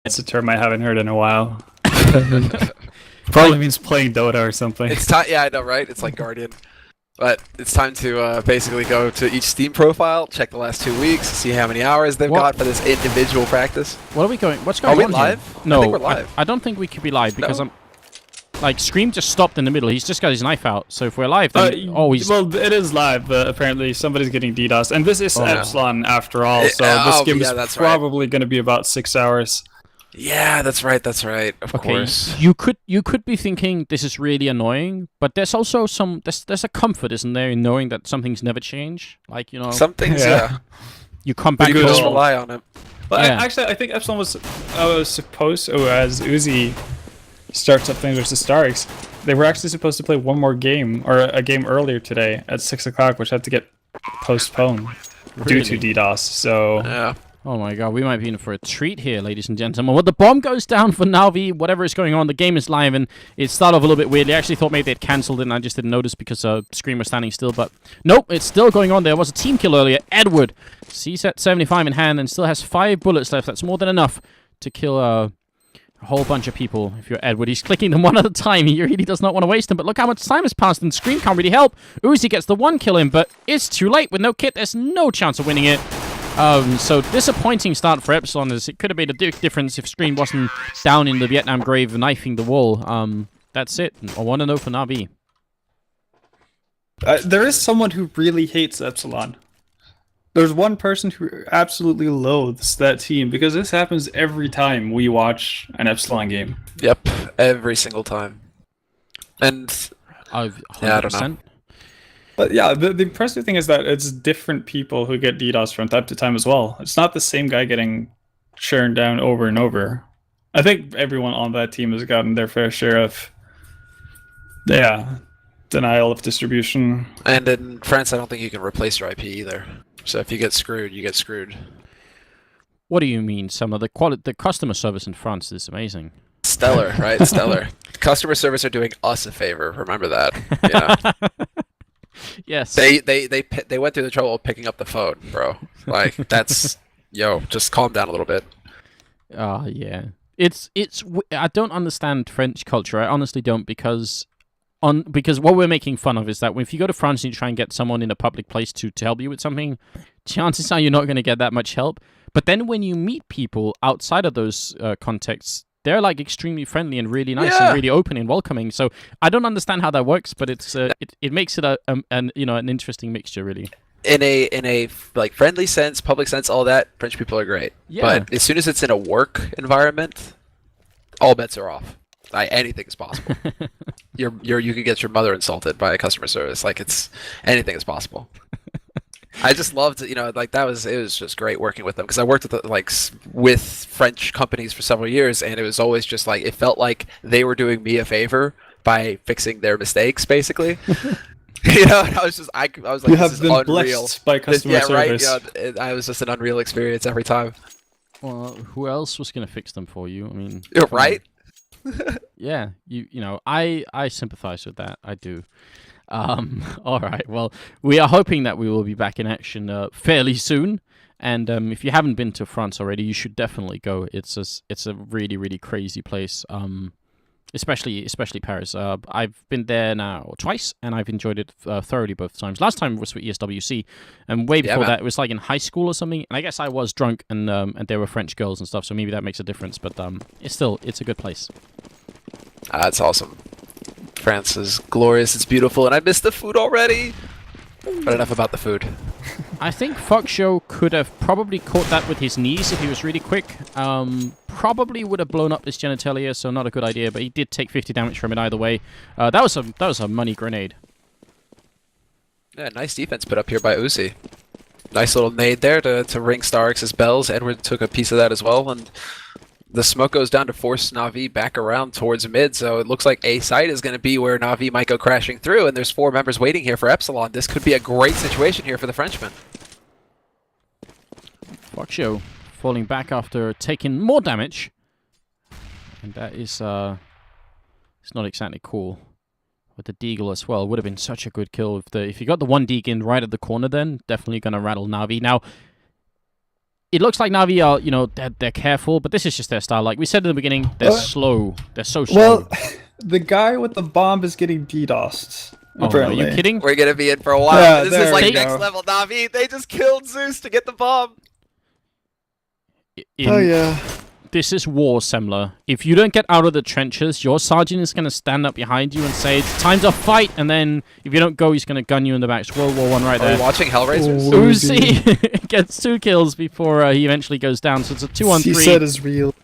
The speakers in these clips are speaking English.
It's a term I haven't heard in a while. Probably means playing Dota or something. It's time. Yeah, I know, right? It's like Guardian. But it's time to basically go to each Steam profile, check the last 2 weeks, see how many hours they've got for this individual practice. What are we going? What's going on? Are we live? Here? No, I think we're live. I don't think we could be live because I'm. Like, Scream just stopped in the middle. He's just got his knife out. So if we're live, then always. Well, it is live, but apparently somebody's getting DDoS. And this is Epsilon after all, so this game is probably going to be about 6 hours. Yeah, that's right. That's right. Of course. You could be thinking this is really annoying, but there's also there's a comfort, isn't there, in knowing that some things never change. Like, you know, some things, yeah. You come back. You can just rely on it. But actually, I think Epsilon was supposed to, as Uzi starts up things versus Starks, they were actually supposed to play one more game, or a game earlier today at 6 o'clock, which had to get postponed due to DDoS. So yeah. Oh my god, we might be in for a treat here, ladies and gentlemen. Well, the bomb goes down for Na'Vi, whatever is going on. The game is live, and it started off a little bit weirdly. I actually thought maybe they'd cancelled it, and I just didn't notice because Scream was standing still. But nope, it's still going on. There was a team kill earlier. Edward, CSET 75 in hand, and still has 5 bullets left. That's more than enough to kill a whole bunch of people. If you're Edward, he's clicking them one at a time. He really does not want to waste them. But look how much time has passed, and Scream can't really help. Uzi gets the 1 kill in, but it's too late. With no kit, there's no chance of winning it. So disappointing start for Epsilon, as it could have made a difference if Scream wasn't down in the Vietnam grave knifing the wall. That's it. I want to know for Na'Vi. There is someone who really hates Epsilon. There's one person who absolutely loathes that team, because this happens every time we watch an Epsilon game. Yep, every single time. And I don't know. But yeah, the impressive thing is that it's different people who get DDoS from time to time as well. It's not the same guy getting churned down over and over. I think everyone on that team has gotten their fair share of, denial of distribution. And in France, I don't think you can replace your IP either. So if you get screwed, you get screwed. What do you mean? Some of the customer service in France is amazing. Stellar, right? Stellar. Customer service are doing us a favor. Remember that. Yeah. Yes. They went through the trouble of picking up the phone, bro. Like, that's just calm down a little bit. Yeah. It's I don't understand French culture. I honestly don't, because what we're making fun of is that if you go to France and you try and get someone in a public place to help you with something, chances are you're not going to get that much help. But then when you meet people outside of those contexts, they're like extremely friendly and really nice and really open and welcoming. So I don't understand how that works, but it's it makes it an interesting mixture, really. In a like friendly sense, public sense, all that, French people are great. Yeah. But as soon as it's in a work environment, all bets are off. Like, anything is possible. You could get your mother insulted by a customer service. Like, anything is possible. I just loved, like it was just great working with them, because I worked with French companies for several years, and it was always just like, it felt like they were doing me a favor by fixing their mistakes, basically. I was like, you have been blessed by customer service. Right. I was just an unreal experience every time. Well, who else was going to fix them for you? I mean, right? Yeah, I sympathize with that. I do. All right. Well, we are hoping that we will be back in action fairly soon. And if you haven't been to France already, you should definitely go. It's a really, really crazy place. Especially Paris. I've been there now twice, and I've enjoyed it thoroughly both times. Last time was for ESWC, and way before that, it was like in high school or something. And I guess I was drunk, and there were French girls and stuff, so maybe that makes a difference. But it's a good place. That's awesome. France is glorious. It's beautiful, and I miss the food already. But enough about the food. I think Foxshow could have probably caught that with his knees if he was really quick. Probably would have blown up his genitalia, so not a good idea. But he did take 50 damage from it either way. That was a money grenade. Yeah, nice defense put up here by Uzi. Nice little nade there to ring Starx's bells. Edward took a piece of that as well, and the smoke goes down to force Na'Vi back around towards mid, so it looks like A site is going to be where Na'Vi might go crashing through, and there's 4 members waiting here for Epsilon. This could be a great situation here for the Frenchman. Foxshow falling back after taking more damage, and that is it's not exactly cool. With the Deagle as well, would have been such a good kill if you got the 1 Deagle in right at the corner. Then definitely going to rattle Na'Vi. Now, it looks like Na'Vi are, you know, they're careful, but this is just their style. Like we said in the beginning, they're slow. They're so slow. Well, the guy with the bomb is getting DDoSed. Oh, Apparently. are you kidding? We're gonna be in for a while. Yeah, This there is like we next go. level Navi. They just killed Zeus to get the bomb. Oh yeah. This is war, Semler. If you don't get out of the trenches, your sergeant is going to stand up behind you and say, it's time to fight, and then if you don't go, he's going to gun you in the back. It's World War I right Are there. we watching Hellraisers? Uzi gets 2 kills before he eventually goes down, so it's a 2-on-3. He said is real.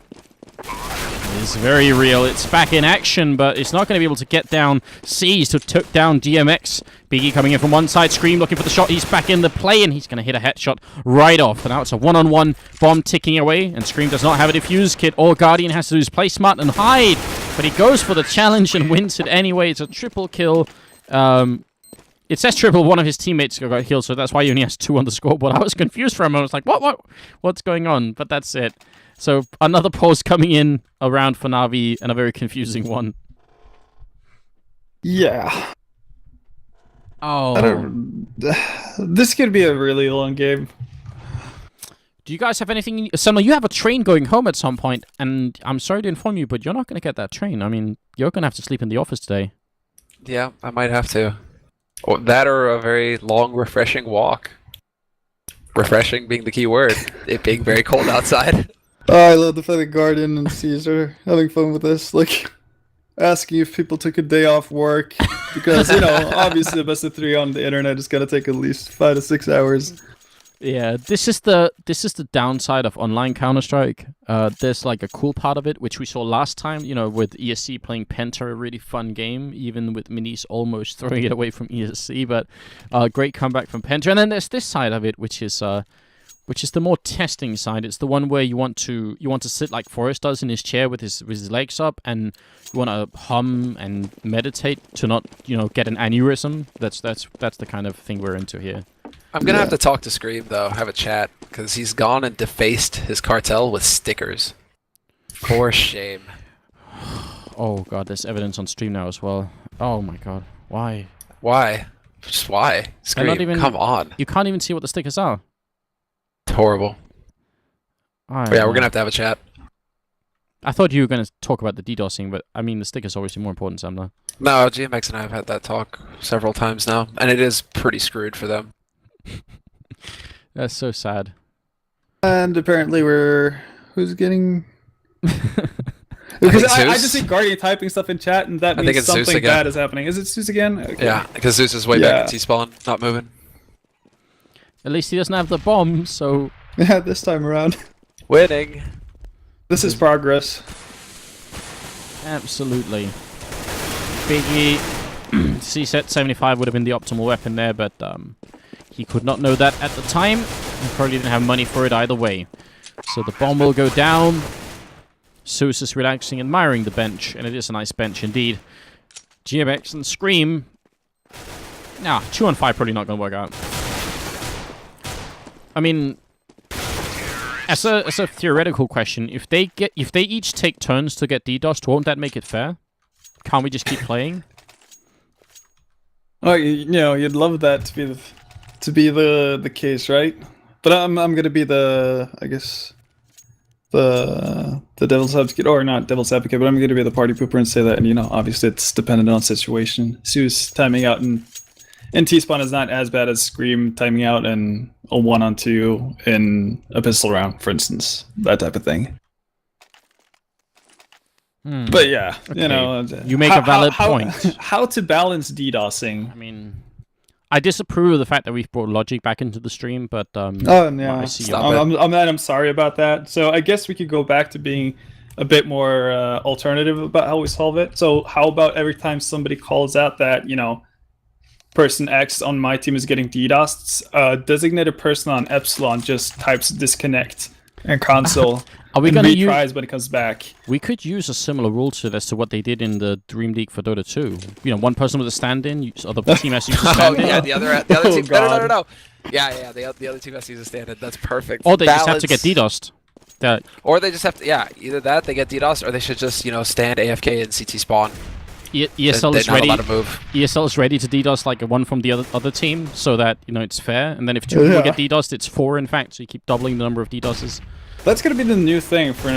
It's very real. It's back in action, but it's not going to be able to get down C's who took down DMX. Biggie coming in from one side, Scream looking for the shot. He's back in the play, and he's going to hit a headshot right off. And now it's a 1-on-1 bomb ticking away, and Scream does not have a defuse kit. All Guardian has to do is play smart and hide, but he goes for the challenge and wins it anyway. It's a triple kill. It says triple. One of his teammates got killed, so that's why he only has 2 on the scoreboard. I was confused for a moment. I was like, what's going on? But that's it. So another pause coming in around for Na'Vi, and a very confusing one. Yeah. Oh. This could be a really long game. Do you guys have anything? Summer, you have a train going home at some point, and I'm sorry to inform you, but you're not going to get that train. I mean, you're going to have to sleep in the office today. Yeah, I might have to. Or that or a very long, refreshing walk. Refreshing being the key word. It being very cold outside. Oh, I love the fact that Guardian and Caesar having fun with this. Like, asking if people took a day off work. Because, you know, obviously the best of 3 on the internet is going to take at least 5 to 6 hours. Yeah, this is the downside of online Counter-Strike. There's like a cool part of it, which we saw last time, you know, with ESC playing Penta, a really fun game, even with Minis almost throwing it away from ESC, but great comeback from Penta. And then there's this side of it, which is the more testing side. It's the one where you want to sit like Forrest does in his chair with his legs up, and you want to hum and meditate to not, you know, get an aneurysm. That's the kind of thing we're into here. I'm gonna have to talk to Scream though, have a chat, because he's gone and defaced his cartel with stickers. For shame. Oh god, there's evidence on stream now as well. Oh my god, why? Why? Just why? Scream, come on. You can't even see what the stickers are. It's horrible. Yeah, we're gonna have a chat. I thought you were gonna talk about the DDoSing, but I mean the stickers are obviously more important, Samla. No, GMX and I have had that talk several times now, and it is pretty screwed for them. That's so sad. And apparently who's getting... Because I just see Guardian typing stuff in chat, and that means something bad is happening. Is it Zeus again? Okay. Yeah, because Zeus is way back in T-spawn, not moving. At least he doesn't have the bomb, so... Yeah, this time around. Winning. This is progress. Absolutely. Biggie, C-set 75 would have been the optimal weapon there, but he could not know that at the time. He probably didn't have money for it either way. So the bomb will go down. Zeus is relaxing, admiring the bench, and it is a nice bench indeed. GMX and Scream. Nah, 2-on-5 probably not going to work out. I mean, as a theoretical question, if they each take turns to get DDoSed, won't that make it fair? Can't we just keep playing? Oh, you know, you'd love that to be the case, right? But I'm gonna be the devil's advocate, or not devil's advocate, but I'm gonna be the party pooper and say that, and you know, obviously it's dependent on situation. Zeus timing out in T-spawn is not as bad as Scream timing out in a 1-on-2 in a pistol round, for instance, that type of thing. But yeah, okay. You know, you make a valid point. How to balance DDoSing? I mean, I disapprove of the fact that we've brought logic back into the stream, but oh yeah, I'm sorry about that. So I guess we could go back to being a bit more alternative about how we solve it. So how about every time somebody calls out that, you know, person X on my team is getting DDoSed, designated person on Epsilon just types disconnect in console. Are we going to retries when it comes back? We could use a similar rule to this to what they did in the Dream League for Dota 2. You know, one person with a stand-in, or the team has to use a stand-in. Oh yeah, the other team. No. Yeah. The other team has to use a stand-in. That's perfect. Or they just have to get DDoSed. Or they just have to, either that, they get DDoS, or they should just, you know, stand AFK in CT spawn ESL they're is not ready. allowed to move. ESL is ready to DDoS like one from the other team, so that it's fair. And then if 2 people get DDoSed, it's 4 in fact. So you keep doubling the number of DDoSes. That's gonna be the new thing for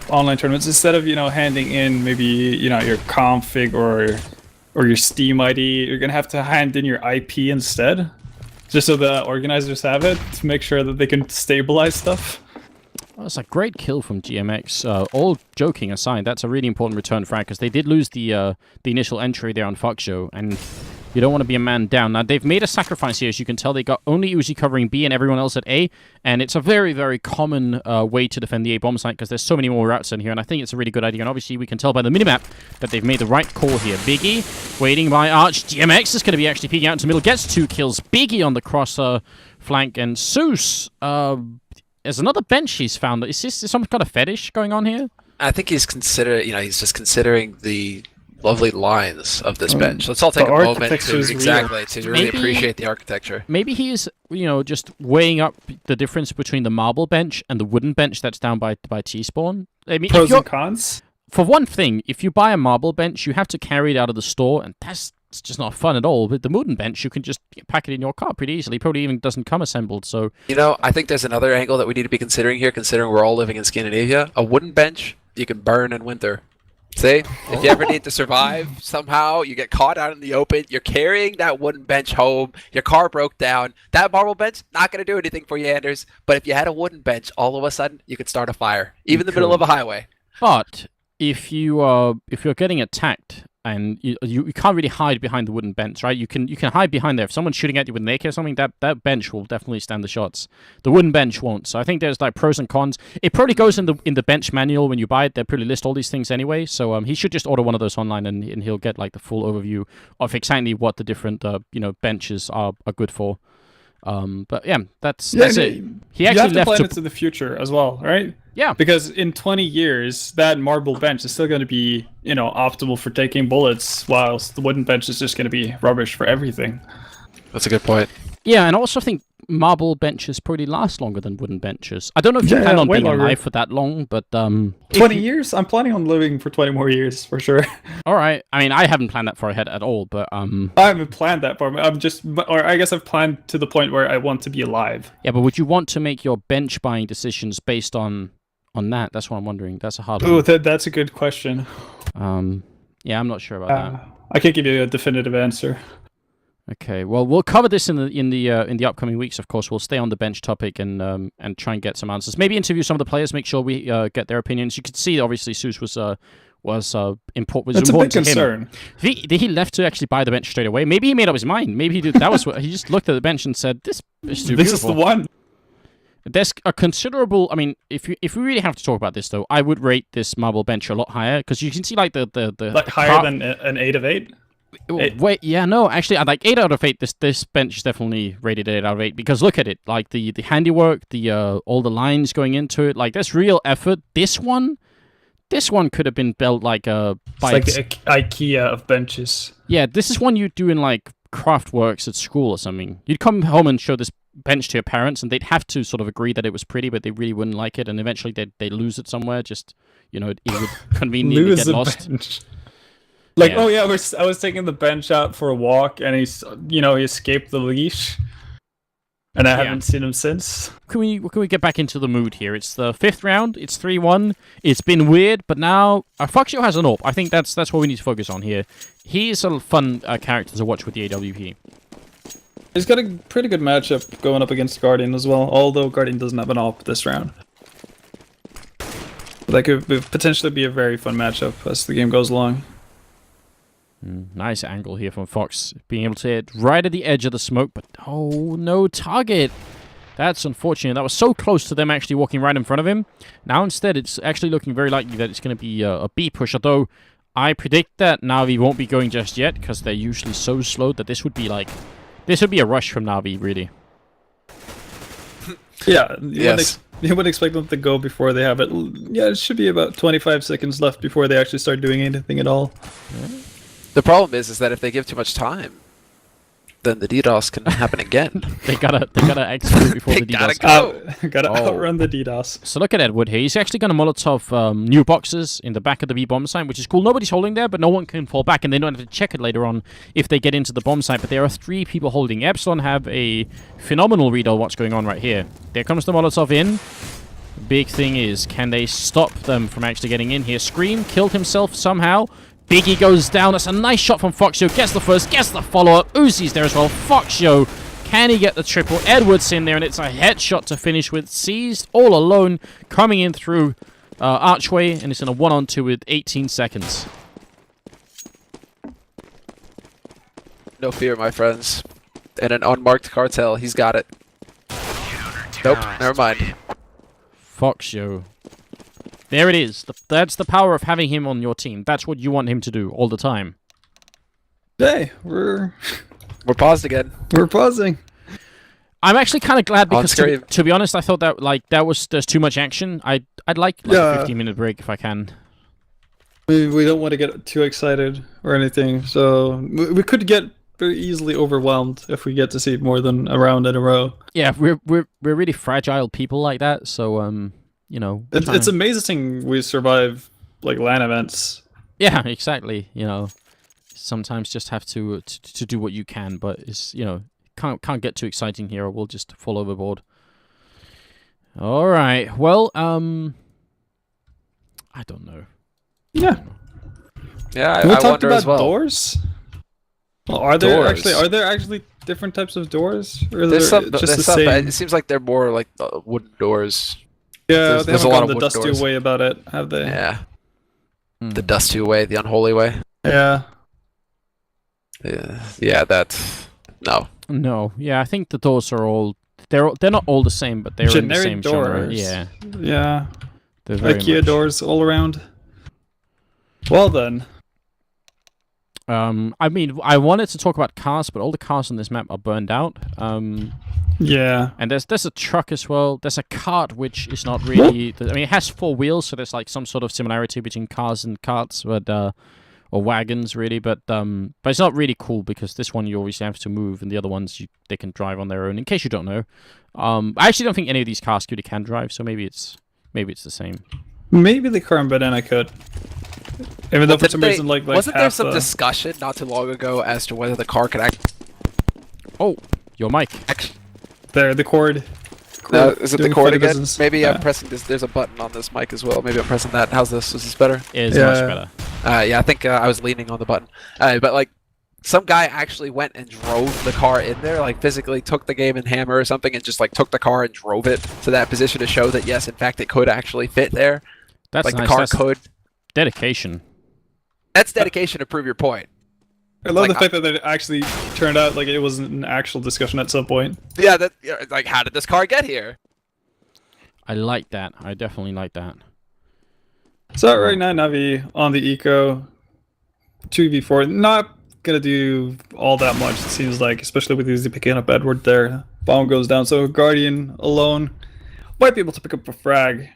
online tournaments. Instead of handing in maybe your config or your Steam ID, you're gonna have to hand in your IP instead, just so the organizers have it to make sure that they can stabilize stuff. Well, it's a great kill from GMX. All joking aside, that's a really important return frag because they did lose the initial entry there on Fox Show, and you don't want to be a man down. Now, they've made a sacrifice here. As you can tell, they got only Uzi covering B and everyone else at A, and it's a very, very common way to defend the A bomb site because there's so many more routes in here, and I think it's a really good idea. And obviously, we can tell by the minimap that they've made the right call here. Biggie waiting by Arch. GMX is going to be actually peeking out into the middle, gets 2 kills. Biggie on the cross flank, and Seuss, there's another bench he's found. Is some kind of fetish going on here? I think he's he's just considering the lovely lines of this bench. Let's all take a moment to really appreciate the architecture. Maybe he is, just weighing up the difference between the marble bench and the wooden bench that's down by T-spawn. I mean, pros and cons. For one thing, if you buy a marble bench, you have to carry it out of the store, and it's just not fun at all. With the wooden bench, you can just pack it in your car pretty easily. Probably even doesn't come assembled. So I think there's another angle that we need to be considering here, considering we're all living in Scandinavia. A wooden bench you can burn in winter. See, if you ever need to survive somehow, you get caught out in the open, you're carrying that wooden bench home, your car broke down, that marble bench, not going to do anything for you, Anders. But if you had a wooden bench, all of a sudden, you could start a fire, even in the middle of a highway. But if you're getting attacked, and you can't really hide behind the wooden bench, right? You can hide behind there. If someone's shooting at you with an AK or something, that bench will definitely stand the shots. The wooden bench won't. So I think there's like pros and cons. It probably goes in the bench manual when you buy it. They probably list all these things anyway. So he should just order one of those online, and he'll get like the full overview of exactly what the different benches are good for. But yeah, that's it. He actually you have to plan into the future as well, right? Yeah. Because in 20 years, that marble bench is still going to be, optimal for taking bullets, whilst the wooden bench is just going to be rubbish for everything. That's a good point. Yeah, and I also think marble benches probably last longer than wooden benches. I don't know if you plan on being alive for that long, but 20 years? I'm planning on living for 20 more years, for sure. All right. I mean, I haven't planned that far ahead at all, but I haven't planned that far. I guess I've planned to the point where I want to be alive. Yeah, but would you want to make your bench buying decisions based on that? That's what I'm wondering. That's a hard one. Oh, that's a good question. Yeah, I'm not sure about that. I can't give you a definitive answer. Okay, well, we'll cover this in the upcoming weeks. Of course, we'll stay on the bench topic and try and get some answers. Maybe interview some of the players, make sure we get their opinions. You could see, obviously, Seuss was important. That's a big to concern. Him. He left to actually buy the bench straight away. Maybe he made up his mind. Maybe he did. That was what he just looked at the bench and said, "This is too beautiful. This is the one." There's a considerable. I mean, if we really have to talk about this, though, I would rate this marble bench a lot higher because you can see like the like higher than an 8 of 8. Wait, yeah, no, actually, I'd like 8 out of 8. This bench is definitely rated 8 out of 8 because look at it, like the handiwork, all the lines going into it, like there's real effort. This one could have been built like by it's like the IKEA of benches. Yeah, this is one you'd do in like Craftworks at school or something. You'd come home and show this bench to your parents, and they'd have to sort of agree that it was pretty, but they really wouldn't like it, and eventually they'd lose it somewhere. Just it would conveniently get lost. Bench. Like, yeah. I was taking the bench out for a walk, and he escaped the leash, and I haven't seen him since. Can we get back into the mood here? It's the 5th round. It's 3-1. It's been weird, but now Foxio has an AWP. I think that's what we need to focus on here. He's a fun character to watch with the AWP. He's got a pretty good matchup going up against Guardian as well, although Guardian doesn't have an AWP this round. That could potentially be a very fun matchup as the game goes along. Nice angle here from Fox, being able to hit right at the edge of the smoke, but oh, no target. That's unfortunate. That was so close to them actually walking right in front of him. Now instead, it's actually looking very likely that it's going to be a B push, although I predict that Na'Vi won't be going just yet because they're usually so slow that this would be a rush from Na'Vi, really. Yeah, yes. You would expect them to go before they have it. Yeah, it should be about 25 seconds left before they actually start doing anything at all. Yeah. The problem is that if they give too much time, then the DDoS can happen again. They gotta execute before the DDoS. Gotta outrun the DDoS. So look at Edward here. He's actually gonna Molotov new boxes in the back of the B bomb site, which is cool. Nobody's holding there, but no one can fall back, and they don't have to check it later on if they get into the bomb site. But there are 3 people holding. Epsilon have a phenomenal read on what's going on right here. There comes the Molotov in. Big thing is, can they stop them from actually getting in here? Scream killed himself somehow. Biggie goes down. That's a nice shot from Foxyo. Gets the first, gets the follow-up. Uzi's there as well. Foxyo, can he get the triple? Edwards in there, and it's a headshot to finish with. Seized all alone, coming in through Archway, and it's in a 1-on-2 with 18 seconds. No fear, my friends. And an unmarked cartel. He's got it. Nope, never mind. Foxyo. There it is. That's the power of having him on your team. That's what you want him to do all the time. Hey, we're paused again. We're pausing. I'm actually kind of glad because, to be honest, I thought that there's too much action. I'd like a 15-minute break if I can. We don't want to get too excited or anything, so we could get very easily overwhelmed if we get to see more than a round in a row. Yeah, we're really fragile people like that, so you know, it's amazing we survive like LAN events. Yeah, exactly. You know, sometimes just have to do what you can, but it's, you know, can't get too exciting here, or we'll just fall overboard. All right. Well, I don't know. Yeah. Yeah, we I talked wonder about as well. Doors. Well, are there actually different types of doors, or There's some, just there's the some, same? it seems like they're more like wooden doors. Yeah, they there's haven't a lot gone of the wooden dusty doors. way about it, have they? Yeah. The dusty way, the unholy way. Yeah. Yeah, that's no. No. Yeah, I think the doors are all they're not all the same, but they're in the same genre. Yeah. Yeah. They're very IKEA much. doors all around. Well then. I mean, I wanted to talk about cars, but all the cars on this map are burned out. Yeah. And there's a truck as well. There's a cart, which is not really... I mean, it has 4 wheels, so there's like some sort of similarity between cars and carts, but or wagons, really. But it's not really cool, because this one you obviously have to move, and the other ones they can drive on their own, in case you don't know. I actually don't think any of these cars really can drive, so maybe it's the same. Maybe the car in Banana could. Even though for some reason, like wasn't there some discussion not too long ago as to whether the car could act? Oh, your mic. There, the cord. No, is it the cord again? Business. Maybe I'm pressing this. There's a button on this mic as well. Maybe I'm pressing that. How's this? Is this better? It is much better. Yeah, I think I was leaning on the button. But like, some guy actually went and drove the car in there, like physically took the game in Hammer or something, and just like took the car and drove it to that position to show that yes, in fact, it could actually fit there. That's like nice. The car That's could. Dedication. That's dedication to prove your point. I love the fact that it actually turned out like it was an actual discussion at some point. Yeah, like, how did this car get here? I like that. I definitely like that. So right now, Navi on the Eco 2v4, not gonna do all that much, it seems like, especially with Uzi picking up Edward there. Bomb goes down, so Guardian alone might be able to pick up a frag.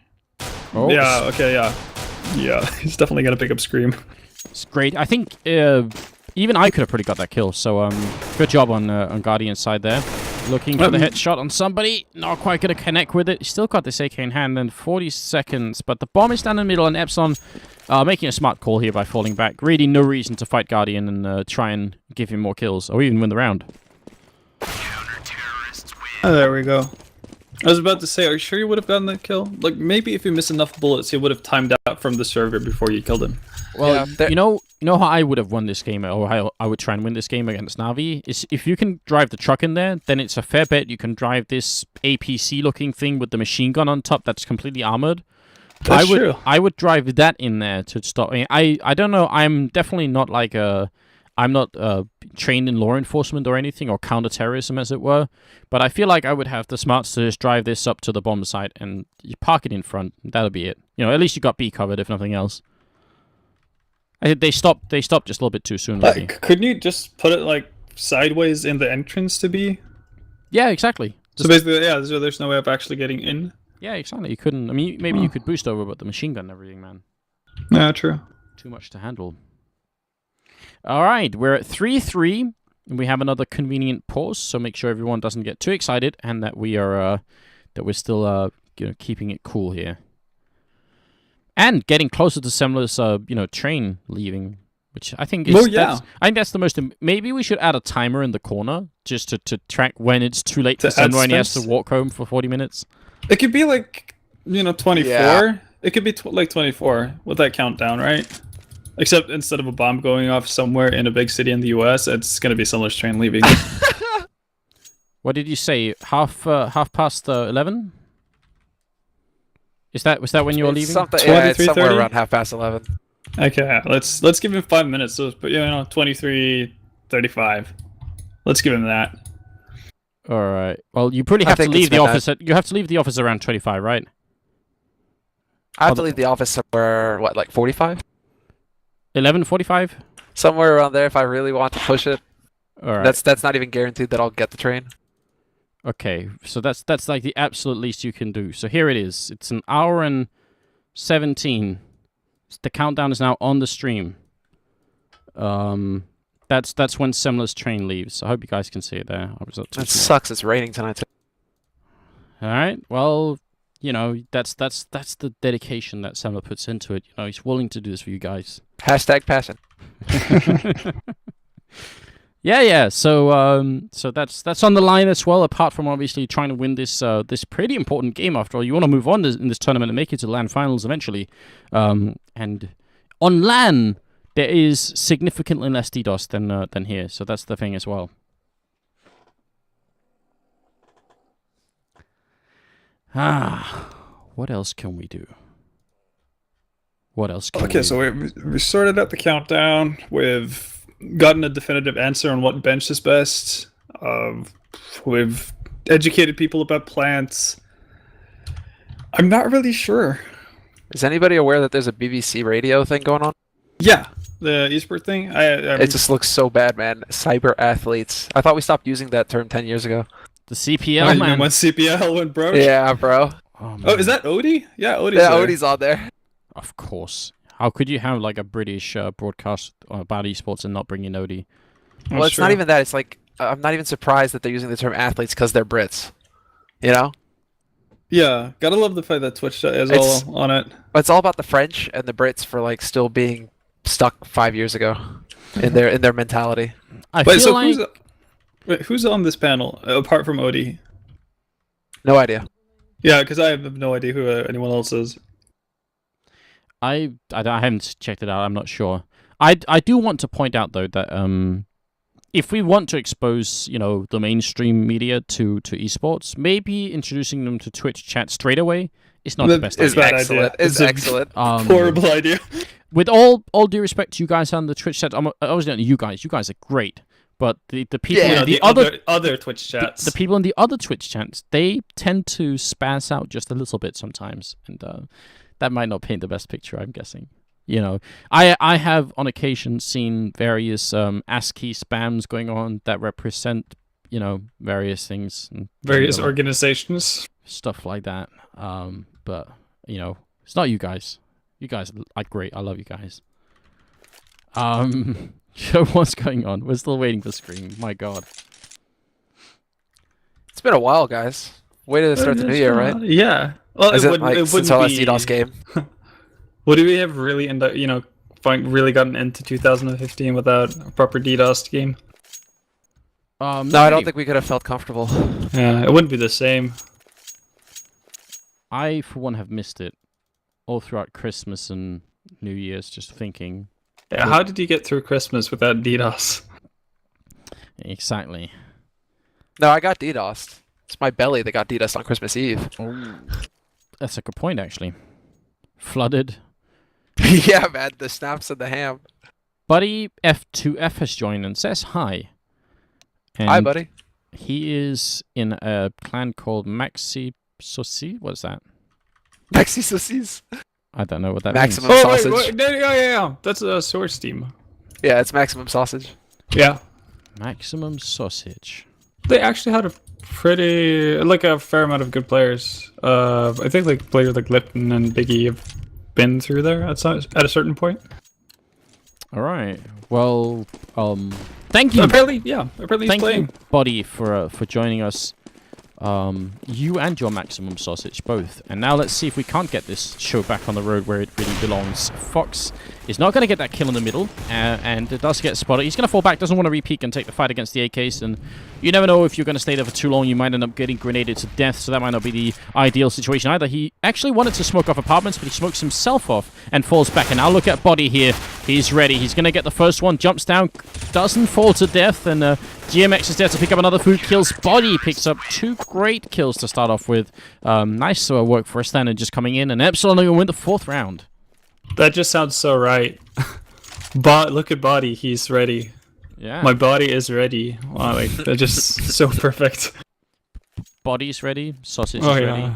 Oh. Yeah, okay, yeah. Yeah, he's definitely gonna pick up Scream. It's great. I think even I could have pretty got that kill, so good job on Guardian's side there. Looking for the headshot on somebody. Not quite going to connect with it. Still got this AK in hand and 40 seconds. But the bomb is down in the middle, and Epsilon making a smart call here by falling back. Really no reason to fight Guardian and try and give him more kills, or even win the round. Oh, there we go. I was about to say, are you sure you would have gotten that kill? Like, maybe if you miss enough bullets, you would have timed out from the server before you killed him. Well, yeah, you know how I would have won this game, or how I would try and win this game against Navi? Is if you can drive the truck in there, then it's a fair bet you can drive this APC-looking thing with the machine gun on top that's completely armored. That's true. I would drive that in there to stop. I don't know. I'm definitely not like I'm not trained in law enforcement or anything, or counter-terrorism, as it were. But I feel like I would have the smarts to just drive this up to the bomb site and you park it in front. That'll be it. You know, at least you got B covered, if nothing else. They stopped just a little bit too soon. Maybe. Couldn't you just put it like sideways in the entrance to B? Yeah, exactly. So basically, yeah, so there's no way of actually getting in. Yeah, exactly. You couldn't. I mean, maybe you could boost over, but the machine gun and everything, man. Yeah, true. Too much to handle. All right, we're at 3-3. we have another convenient pause, so make sure everyone doesn't get too excited and that we're still keeping it cool here. And getting closer to Semler's train leaving, which I think is I think that's the most. Maybe we should add a timer in the corner just to track when it's too late for Semler and he has to walk home for 40 minutes. It could be like 24. Yeah. It could be like 24 with that countdown, right? Except instead of a bomb going off somewhere in a big city in the US, it's going to be Semler's train leaving. What did you say? Half past 11? Was that when you were leaving? It's somewhere around 11:30. Okay, let's give him 5 minutes. So, 23:35. Let's give him that. All right. Well, you probably have to leave the office. You have to leave the office around 25, right? I have to leave the office somewhere. What, like 45? 11:45. Somewhere around there, if I really want to push it. All right. That's not even guaranteed that I'll get the train. Okay, so that's like the absolute least you can do. So here it is. It's an hour and 17. The countdown is now on the stream. That's when Semler's train leaves. I hope you guys can see it there. That sucks. It's raining tonight. All right. Well, that's the dedication that Semler puts into it. He's willing to do this for you guys. #passion. Yeah. So that's on the line as well. Apart from obviously trying to win this pretty important game. After all, you want to move on in this tournament and make it to LAN finals eventually. And on LAN, there is significantly less DDoS than here. So that's the thing as well. What else can we do? Okay, so we sorted out the countdown. We've gotten a definitive answer on what bench is best. We've educated people about plants. I'm not really sure. Is anybody aware that there's a BBC radio thing going on? Yeah, the eSport thing. It just looks so bad, man. Cyber athletes. I thought we stopped using that term 10 years ago. The CPL, man. When CPL went broke? Yeah, bro. Oh, is that Odie? Yeah, Odie's on there. Of course. How could you have like a British broadcast about esports and not bring in Odie? Well, it's not even that. It's like I'm not even surprised that they're using the term athletes because they're Brits. Yeah, gotta love the fact that Twitch is all on it. It's all about the French and the Brits for like still being stuck 5 years ago in their mentality. Who's on this panel apart from Odie? No idea. Yeah, because I have no idea who anyone else is. I haven't checked it out. I'm not sure. I do want to point out though that if we want to expose the mainstream media to esports, maybe introducing them to Twitch chat straight away is not the best idea. It's excellent. Horrible idea. With all due respect to you guys on the Twitch chat, I was not you guys. You guys are great. But the people in the other Twitch chats, the people in the other Twitch chats, they tend to spaz out just a little bit sometimes, and that might not paint the best picture, I'm guessing. I have on occasion seen various ASCII spams going on that represent various things, and, various organizations, stuff like that. But it's not you guys. You guys are great. I love you guys. So what's going on? We're still waiting for Scream. My God. It's been a while, guys. Way to start the new year, right? Yeah. Well, since our last DDoS game. Would we have really really gotten into 2015 without a proper DDoS game? No, I don't think we could have felt comfortable. Yeah, it wouldn't be the same. I, for one, have missed it all throughout Christmas and New Year's, just thinking. Yeah, how did you get through Christmas without DDoS? Exactly. No, I got DDoSed. It's my belly that got DDoSed on Christmas Eve. Oh, that's a good point, actually. Flooded. Yeah, man, the snaps and the ham. Buddy F2F has joined and says hi. And hi, buddy. He is in a clan called Maxi Saucy. What is that? Maxi Saucies? I don't know what that Maximum means. sausage. Wait. Yeah. That's a source team. Yeah, it's maximum sausage. Yeah. Maximum sausage. They actually had a fair amount of good players. I think players like Lipton and Biggie have been through there at a certain point. All right. Well, thank you. Apparently he's Thank playing. you, Buddy, for joining us. You and your Maximum Sausage both. And now let's see if we can't get this show back on the road where it really belongs. Fox is not going to get that kill in the middle, and it does get spotted. He's going to fall back, doesn't want to re-peek and take the fight against the AKs, and you never know if you're going to stay there for too long. You might end up getting grenaded to death, so that might not be the ideal situation either. He actually wanted to smoke off apartments, but he smokes himself off and falls back. And now look at Body here. He's ready. He's going to get the first one, jumps down, doesn't fall to death, and GMX is there to pick up another food. Kills Body, picks up 2 great kills to start off with. Nice work for a standard just coming in, and Epsilon going to win the 4th round. That just sounds so right. Look at Body, he's ready. Yeah. My body is ready. Wow, like, they're just so perfect. Body's ready, sausage Oh is yeah, ready.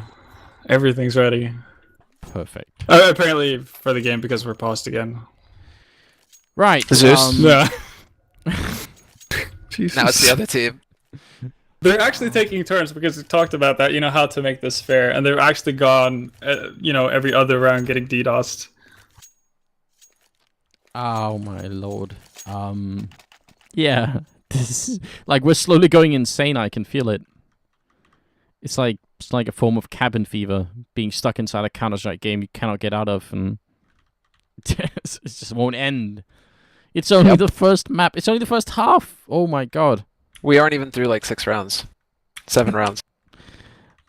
everything's ready. Perfect. Apparently for the game because we're paused again. Right. Zeus? Yeah. Jesus. Now it's the other team. They're actually taking turns because we talked about that, you know, how to make this fair, and they've actually gone, you know, every other round getting DDoSed. Oh my lord. Yeah. This is, like, we're slowly going insane. I can feel it. It's like a form of cabin fever, being stuck inside a Counter-Strike game you cannot get out of, and it just won't end. It's only the first map. It's only the first half. Oh my god. We aren't even through like 6 rounds. 7 rounds.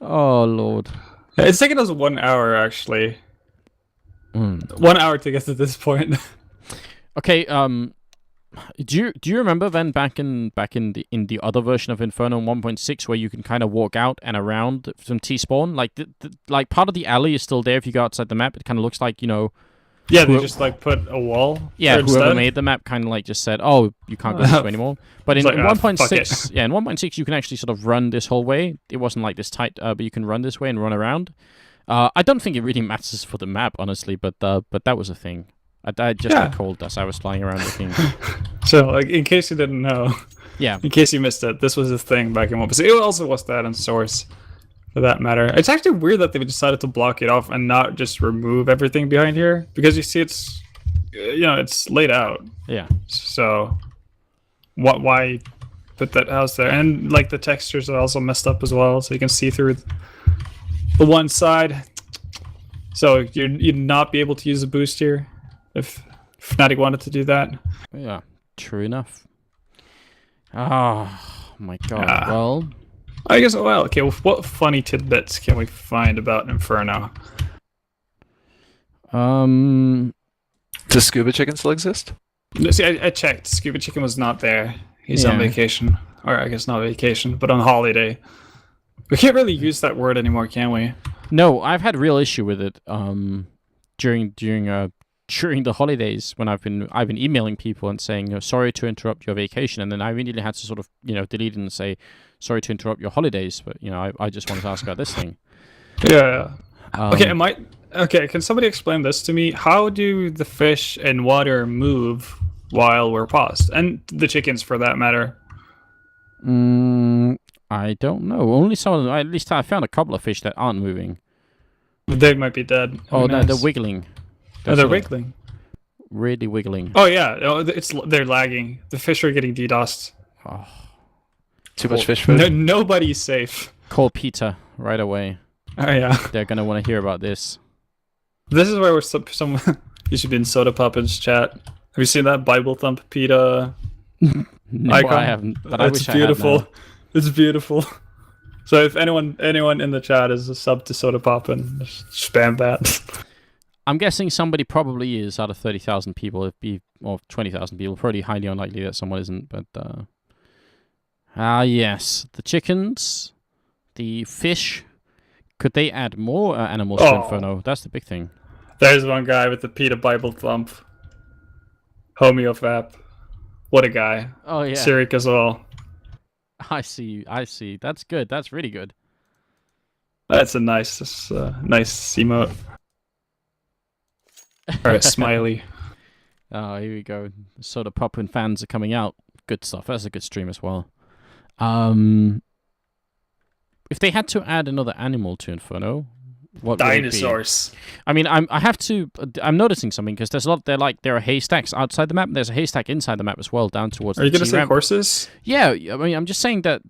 Oh lord. It's taken us 1 hour actually. 1 hour to get to this point. Okay, do you remember then back in the other version of Inferno 1.6 where you can kind of walk out and around from T-spawn? Like like part of the alley is still there if you go outside the map. It kind of looks like, you know. Yeah, they just like put a wall. Yeah, whoever instead. made the map kind of like just said, "Oh, you can't go this way anymore." But in It's like, 1.6, yeah, in 1.6 you can actually sort of run this whole way. It wasn't like this tight, but you can run this way and run around. I don't think it really matters for the map, honestly, but that was a thing. I just recalled as I was flying around looking. So, like, in case you didn't know, Yeah, in case you missed it, this was a thing back in 1.6. It also was that in Source, for that matter. It's actually weird that they decided to block it off and not just remove everything behind here, because you see it's, you know, it's laid out. yeah. So, why put that house there? And like the textures are also messed up as well, so you can see through the one side. So you'd not be able to use a boost here if Fnatic wanted to do that. Yeah, true enough. Oh my god. Well, I guess. Well, okay. Well, what funny tidbits can we find about Inferno? Does Scuba Chicken still exist? See, I checked. Scuba Chicken was not there. He's on vacation, or I guess not vacation, but on holiday. We can't really use that word anymore, can we? no, I've had real issue with it. During the holidays when I've been emailing people and saying, sorry to interrupt your vacation, and then I immediately had to sort of, you know, delete it and say, sorry to interrupt your holidays, but, you know, I just wanted to ask about this thing. Yeah. Okay, can somebody explain this to me? How do the fish and water move while we're paused? And the chickens, for that matter. I don't know. Only some of them, at least I found a couple of fish that aren't moving. They might be dead. Oh, no, they're wiggling. Oh, they're wiggling. Really wiggling. Oh, yeah. Oh, they're lagging. The fish are getting DDoSed. Oh. Too much fish food? Nobody's safe. Call Peter right away. Oh, yeah. They're going to want to hear about this. This is where we're some you should be in Soda Poppin's chat. Have you seen that Bible Thump PETA No, icon? I haven't, but I wish beautiful. I had now. It's beautiful. So if anyone in the chat is a sub to Soda Poppin, just spam that. I'm guessing somebody probably is out of 30,000 people, or 20,000 people. Probably highly unlikely that someone isn't, but... yes. The chickens, the fish. Could they add more animals to Inferno? That's the big thing. There's one guy with the PETA Bible Thump. Homeophap. What a guy. Oh, yeah. Cyric as well. I see. That's good. That's really good. That's a nice emote. Or a smiley. Oh, here we go. Soda Poppin fans are coming out. Good stuff. That's a good stream as well. If they had to add another animal to Inferno, what would it be? Dinosaurs. I mean, I'm noticing something because there's a lot. There are haystacks outside the map. There's a haystack inside the map as well, down towards. Are you gonna say ramp. horses? Yeah, I mean, I'm just saying that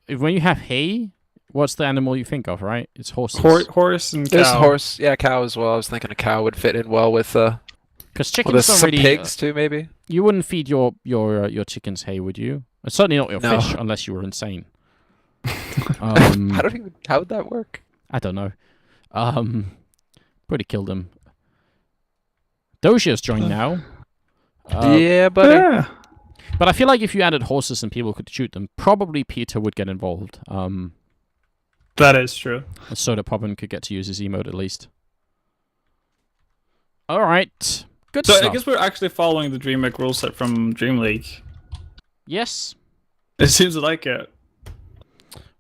when you have hay, what's the animal you think of, right? It's horses. Horse and cow. There's horse, yeah, cow as well. I was thinking a cow would fit in well with because chickens don't some really. Pigs too, maybe. You wouldn't feed your chickens hay, would you? Certainly not your No. fish, unless you were insane. How would that work? I don't know. Probably killed them. Docia's joined now. Yeah, buddy. Yeah. But I feel like if you added horses and people could shoot them, probably Peter would get involved. That is true. So that Poppin could get to use his emote at least. Alright. Good So stuff. I guess we're actually following the DreamHack rule set from Dream League. Yes. It seems like it.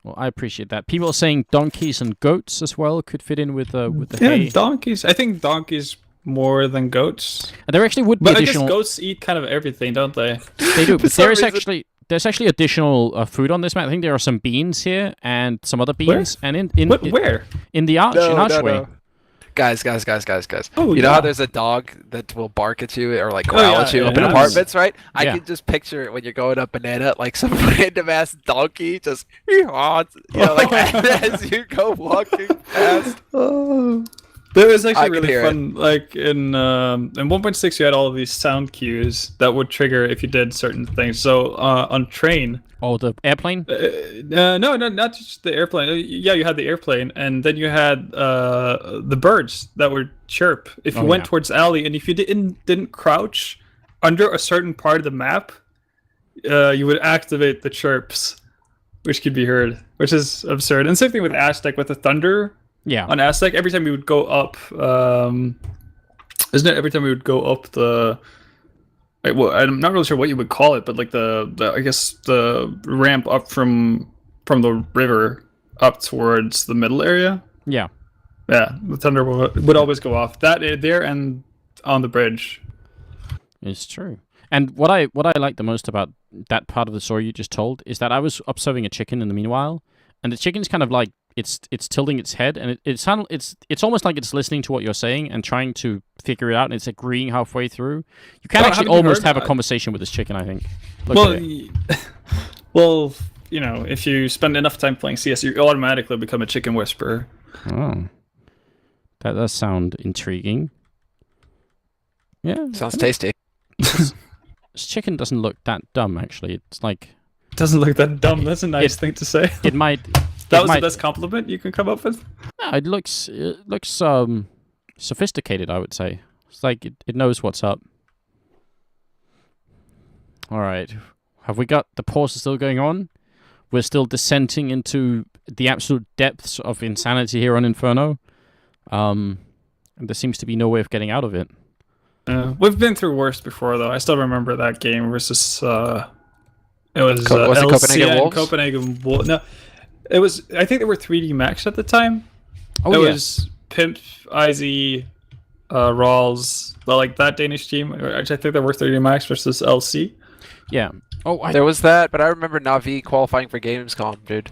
Well, I appreciate that. People are saying donkeys and goats as well could fit in with the Yeah, hay. donkeys. I think donkeys more than goats. And there actually would be But additional. I guess goats eat kind of everything, don't they? They do, but some there's reason- actually additional food on this map. I think there are some beans here and some other beans, and Where? in the arch in Archway. Guys. Oh, You know yeah. how there's a dog that will bark at you or like Oh, growl yeah, at you up yeah. in apartments, right? I Yeah. can just picture it when you're going up Banana, like some random ass donkey just, you know, like as you go walking past. There was I actually could really hear fun. Like in 1.6, you had all of these sound cues that would trigger if you did certain things. So on train, Oh, the airplane. no, not just the airplane. Yeah, you had the airplane, and then you had the birds that would chirp if you Oh, went yeah. towards alley, and if you didn't crouch under a certain part of the map, you would activate the chirps, which could be heard, which is absurd. And same thing with Aztec with the thunder. Yeah. On Aztec, every time we would go up, isn't it? Every time we would go up the, like, well, I'm not really sure what you would call it, but like the I guess the ramp up from the river up towards the middle area. Yeah. Yeah, the thunder would always go off. That there and on the bridge. It's true. And what I like the most about that part of the story you just told is that I was observing a chicken in the meanwhile, and the chicken's kind of like it's tilting its head, and it's almost like it's listening to what you're saying and trying to figure it out, and it's agreeing halfway through. You can Well, actually haven't you almost heard have a that? conversation with this chicken, I think. Look Well, at it. well, you know, if you spend enough time playing CS, you automatically become a chicken whisperer. Oh. That does sound intriguing. Yeah. Sounds tasty. This chicken doesn't look that dumb, actually. It's like Doesn't look that dumb. That's a nice thing to say. it might. That it was might, the best compliment you can come up with. No, it looks sophisticated, I would say. It's like it knows what's up. All right. Have we got the pause still going on? We're still descending into the absolute depths of insanity here on Inferno. And there seems to be no way of getting out of it. We've been through worse before, though. I still remember that game versus. It was Was it Copenhagen LCN, Wolves? Copenhagen Wolves. No, it was. I think they were 3D Max at the time. Oh, it yeah. was Pimp, IZ, Rawls, like that Danish team. Actually, I think they were 3D Max versus LC. Yeah. Oh, There was that, but I remember Navi qualifying for Gamescom, dude.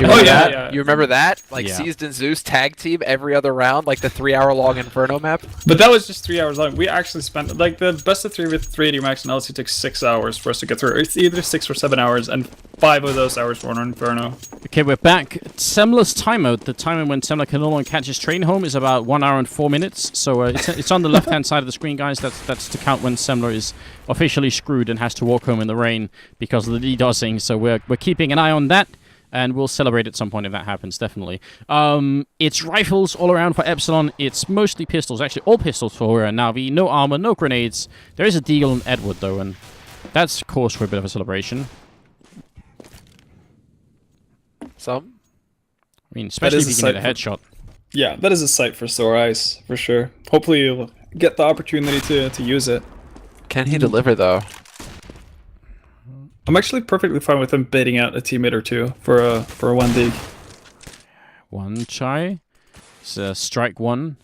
You Oh, remember yeah, that? yeah. You remember that? Like Yeah. Seized and Zeus tag team every other round, like the 3-hour-long Inferno map. But that was just 3 hours long. We actually spent like the best of three with 3D Max and LC took 6 hours for us to get through. It's either 6 or 7 hours, and 5 of those hours were on Inferno. okay, we're back. Semler's timeout, the time when Semler can no longer catch his train home, is about 1 hour and 4 minutes. So it's on the left-hand side of the screen, guys. That's to count when Semler is officially screwed and has to walk home in the rain because of the DDoSing. So we're keeping an eye on that. And we'll celebrate at some point if that happens, definitely. It's rifles all around for Epsilon. It's mostly pistols. Actually, all pistols for Navi. No armor, no grenades. There is a Deagle and Edward, though, and that's cause for a bit of a celebration. Some. I mean, especially if is you a can hit a sight headshot. Yeah, that is a sight for sore eyes, for sure. Hopefully you'll get the opportunity to use it. Can he deliver though? I'm actually perfectly fine with him baiting out a teammate or two for a 1D. One try. It's strike one.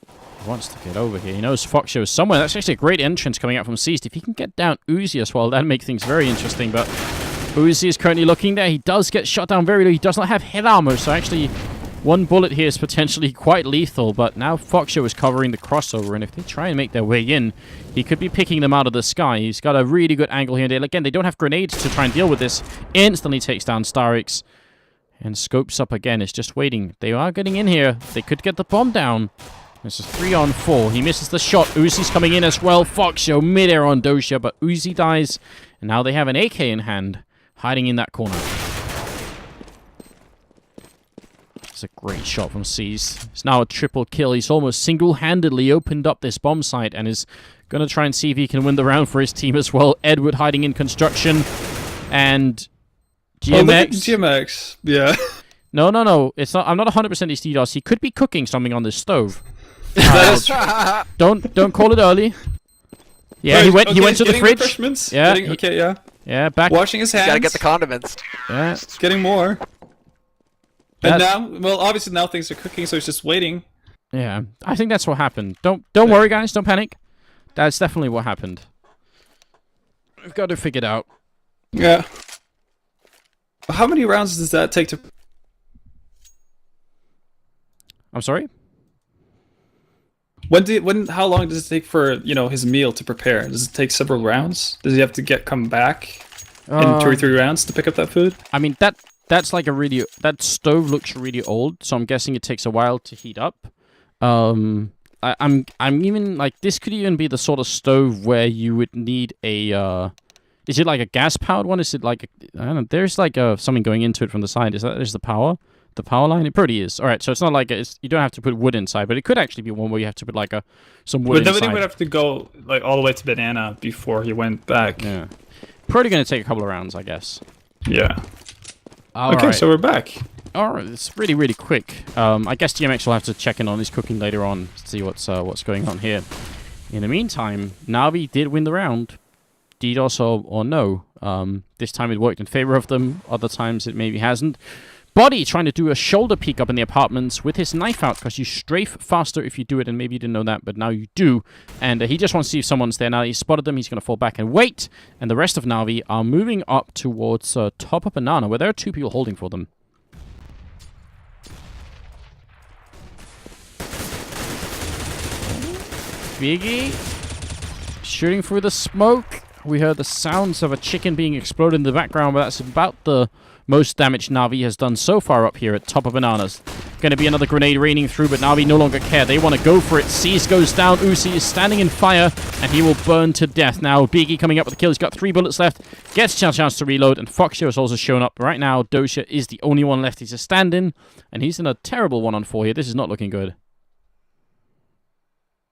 He wants to get over here. He knows Foxio is somewhere. That's actually a great entrance coming out from Seized. If he can get down Uzi as well, that'd make things very interesting. But Uzi is currently looking there. He does get shot down very low. He does not have head armor, so actually One bullet here is potentially quite lethal, but now Foxshow is covering the crossover, and if they try and make their way in, he could be picking them out of the sky. He's got a really good angle here. Again, they don't have grenades to try and deal with this. Instantly takes down Starix, and scopes up again. It's just waiting. They are getting in here. They could get the bomb down. This is 3-on-4. He misses the shot. Uzi's coming in as well. Foxshow mid-air on Dosha, but Uzi dies, and now they have an AK in hand, hiding in that corner. A great shot from C's. It's now a triple kill. He's almost single-handedly opened up this bomb site and is going to try and see if he can win the round for his team as well. Edward hiding in construction. And GMX. Oh, look at GMX. Yeah. No. It's not. I'm not 100% he's DDoS. He could be cooking something on this stove. Don't call it early. Yeah, right, he went to the fridge. Refreshments. Yeah. Yeah, back. Washing his hands. Gotta get the condiments. Yeah. Getting more. And now, well, obviously now things are cooking, so he's just waiting. Yeah, I think that's what happened. Don't worry, guys. Don't panic. That's definitely what happened. We've got to figure it out. Yeah. How many rounds does that take to... I'm sorry? How long does it take for, his meal to prepare? Does it take several rounds? Does he have to come back in 2 or 3 rounds to pick up that food? I mean, that's like that stove looks really old, so I'm guessing it takes a while to heat up. I'm even like, this could even be the sort of stove where you would need a is it like a gas powered one? Is it like I don't know, there's like something going into it from the side. Is the power line? It pretty is. All right, so it's not like you don't have to put wood inside, but it could actually be one where you have to put like some wood inside. But then he would have to go like all the way to banana before he went back. Yeah, probably gonna take a couple of rounds, I guess. Yeah. Okay, so we're back. Alright, it's really, really quick. I guess GMX will have to check in on his cooking later on to see what's going on here. In the meantime, Na'Vi did win the round. DDoS or no. This time it worked in favor of them. Other times it maybe hasn't. Body trying to do a shoulder peek up in the apartments with his knife out, because you strafe faster if you do it, and maybe you didn't know that, but now you do. And he just wants to see if someone's there. Now he's spotted them, he's going to fall back and wait. And the rest of Na'Vi are moving up towards top of Banana, where there are 2 people holding for them. Biggie shooting through the smoke. We heard the sounds of a chicken being exploded in the background, but that's about the most damage Na'Vi has done so far up here at top of Bananas. Gonna be another grenade raining through, but Na'Vi no longer care. They want to go for it. Cease goes down. Uzi is standing in fire, and he will burn to death. Now, Biggie coming up with the kill. He's got 3 bullets left. Gets a chance to reload, and Foxshow has also shown up. Right now, Dosha is the only one left. He's a stand-in, and he's in a terrible 1-on-4 here. This is not looking good.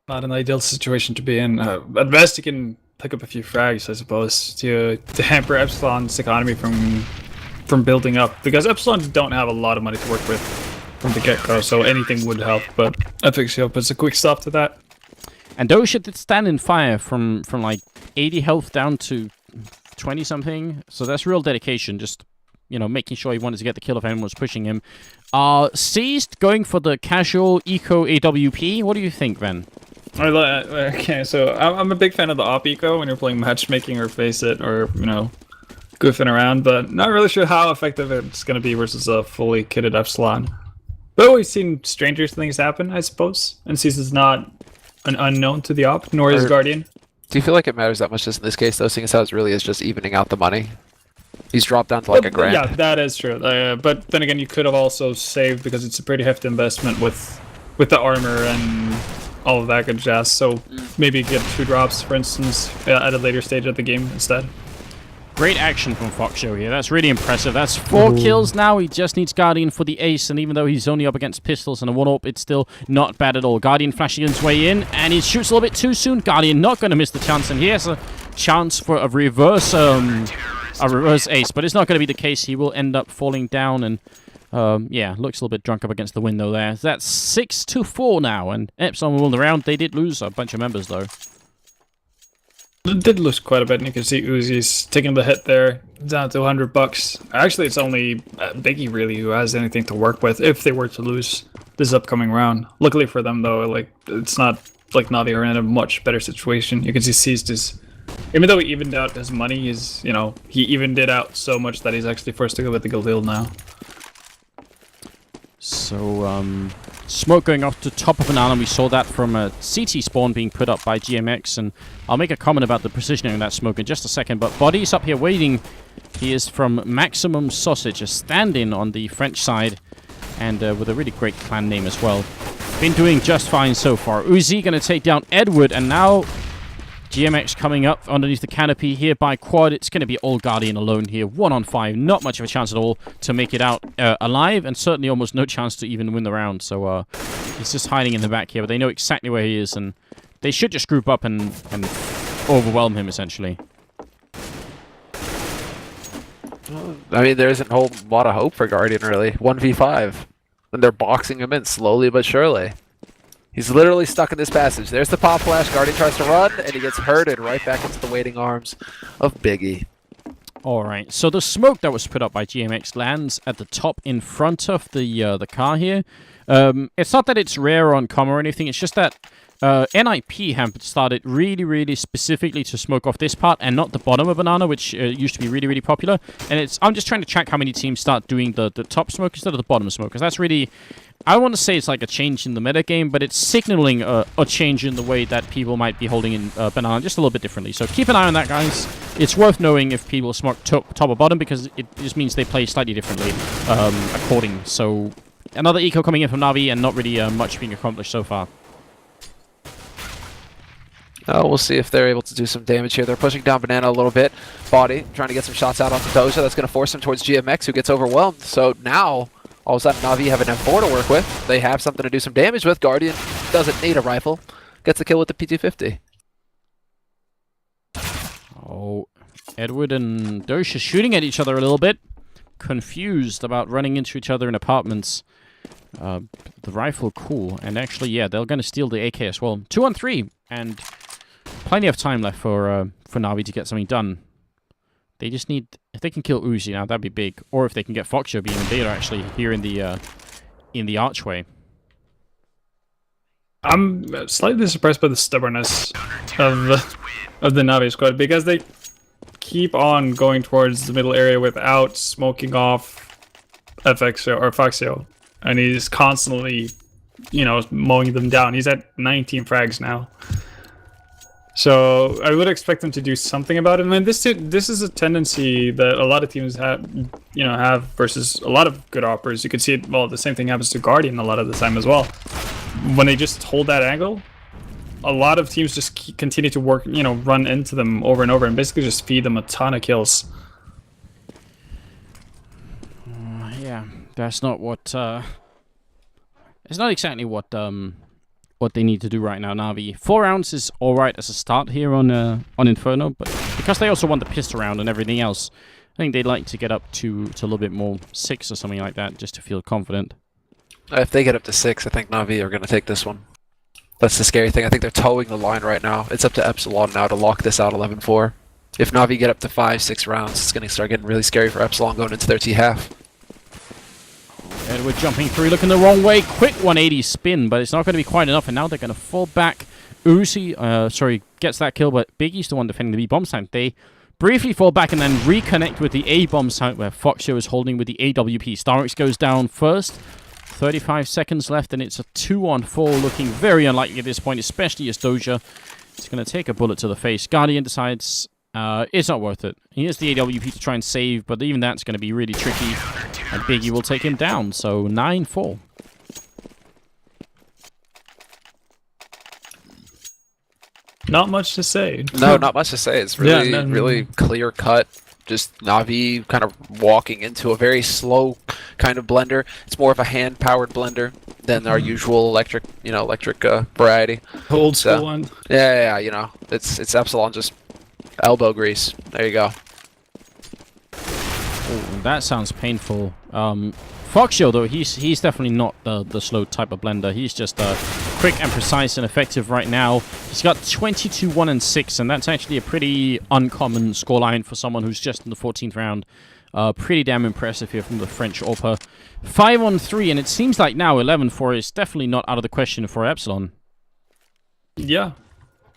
Not an ideal situation to be in. At best, you can pick up a few frags, I suppose, to hamper Epsilon's economy from building up, because Epsilon don't have a lot of money to work with from the get-go, so anything would help, but Epsilon puts a quick stop to that. And Dosha did stand in fire from like 80 health down to 20-something, so that's real dedication, just, making sure he wanted to get the kill if anyone was pushing him. Seized, going for the casual eco AWP. What do you think, Ben? Okay, so I'm a big fan of the op eco when you're playing matchmaking or face it or, goofing around, but not really sure how effective it's going to be versus a fully kitted Epsilon. But we've seen stranger things happen, I suppose, and Cease is not an unknown to the op, nor is Guardian. Do you feel like it matters that much just in this case, though, seeing as how it really is just evening out the money? He's dropped down to like a grand. Yeah, that is true. But then again, you could have also saved, because it's a pretty hefty investment with the armor and all of that good jazz. So maybe get 2 drops, for instance, at a later stage of the game instead. Great action from Foxshow here. That's really impressive. That's 4 kills now. He just needs Guardian for the ace, and even though he's only up against pistols and a 1-op, it's still not bad at all. Guardian flashing his way in, and he shoots a little bit too soon. Guardian not going to miss the chance, and he has a chance for a reverse ace, but it's not going to be the case. He will end up falling down, and yeah, looks a little bit drunk up against the window there. That's 6-4 now, and Epsilon will win the round. They did lose a bunch of members, though. It did lose quite a bit, and you can see Uzi's taking the hit there, down to $100. Actually, it's only Biggie, really, who has anything to work with if they were to lose this upcoming round. Luckily for them, though, it's not like Navi are in a much better situation. You can see Seized is, even though he evened out his money, he evened it out so much that he's actually forced to go with the Guild Deal now. So, smoke going off the top of an island. We saw that from a CT spawn being put up by GMX, and I'll make a comment about the positioning of that smoke in just a second. But Body's up here waiting. He is from Maximum Sausage, a stand-in on the French side, and with a really great clan name as well. Been doing just fine so far. Uzi going to take down Edward, and now GMX coming up underneath the canopy here by Quad. It's going to be all Guardian alone here. 1-on-5. Not much of a chance at all to make it out alive, and certainly almost no chance to even win the round. So he's just hiding in the back here, but they know exactly where he is, and they should just group up and overwhelm him, essentially. I mean, there isn't a whole lot of hope for Guardian, really. 1v5. And they're boxing him in slowly but surely. He's literally stuck in this passage. There's the pop flash. Guardian tries to run, and he gets herded right back into the waiting arms of Biggie. Alright, so the smoke that was put up by GMX lands at the top in front of the car here. It's not that it's rare on comm or anything, it's just that NIP have started really specifically to smoke off this part and not the bottom of Banana, which used to be really popular. And I'm just trying to track how many teams start doing the top smoke instead of the bottom smoke, because that's really... I want to say it's like a change in the metagame, but it's signaling a change in the way that people might be holding in Banana just a little bit differently. So keep an eye on that, guys. It's worth knowing if people smoke top or bottom, because it just means they play slightly differently according. So another eco coming in from Na'Vi, and not really much being accomplished so far. We'll see if they're able to do some damage here. They're pushing down Banana a little bit. Body trying to get some shots out onto Doja. That's going to force him towards GMX, who gets overwhelmed. So now... all of a sudden, Na'Vi have an M4 to work with. They have something to do some damage with. Guardian doesn't need a rifle. Gets the kill with the P250. Oh, Edward and Dosh are shooting at each other a little bit. Confused about running into each other in apartments. The rifle, cool. And actually, yeah, they're going to steal the AK as well. 2-on-3, and plenty of time left for Na'Vi to get something done. They just need... if they can kill Uzi now, that'd be big. Or if they can get Foxio being beta actually here in the archway. I'm slightly surprised by the stubbornness of the Na'Vi squad, because they keep on going towards the middle area without smoking off FXO or Foxio, and he's constantly, you know, mowing them down. He's at 19 frags now. So I would expect them to do something about it. I mean, this is a tendency that a lot of teams have versus a lot of good operators. You can see it. Well, the same thing happens to Guardian a lot of the time as well. When they just hold that angle, a lot of teams just continue to work, you know, run into them over and over, and basically just feed them a ton of kills. Yeah, that's not what. It's not exactly what they need to do right now, Na'Vi. 4 rounds is alright as a start here on Inferno, but because they also want the pistol round and everything else, I think they'd like to get up to a little bit more, 6 or something like that, just to feel confident. If they get up to 6, I think Na'Vi are going to take this one. That's the scary thing. I think they're towing the line right now. It's up to Epsilon now to lock this out 11-4. If Na'Vi get up to 5-6 rounds, it's going to start getting really scary for Epsilon going into their T-half. Edward jumping through, looking the wrong way. Quick 180 spin, but it's not going to be quite enough, and now they're going to fall back. Uzi, gets that kill, but Biggie's the one defending the B-bomb site. They briefly fall back and then reconnect with the A-bomb site, where Foxio is holding with the AWP. Starix goes down first. 35 seconds left, and it's a 2-on-4, looking very unlikely at this point, especially as Doja is going to take a bullet to the face. Guardian decides it's not worth it. He has the AWP to try and save, but even that's going to be really tricky, and Biggie will take him down, so 9-4. Not much to say. No, not much to say. It's really, Yeah, really clear cut. Just Na'Vi kind of walking into a very slow kind of blender. It's more of a hand-powered blender than our usual electric variety. Old school one. Yeah, you know, it's Epsilon just elbow grease. There you go. Oh, that sounds painful. Foxio, though, he's definitely not the slow type of blender. He's just quick and precise and effective right now. He's got 22-1-6, and that's actually a pretty uncommon scoreline for someone who's just in the 14th round. Pretty damn impressive here from the French AWPer. 5-on-3, and it seems like now 11-4 is definitely not out of the question for Epsilon. Yeah.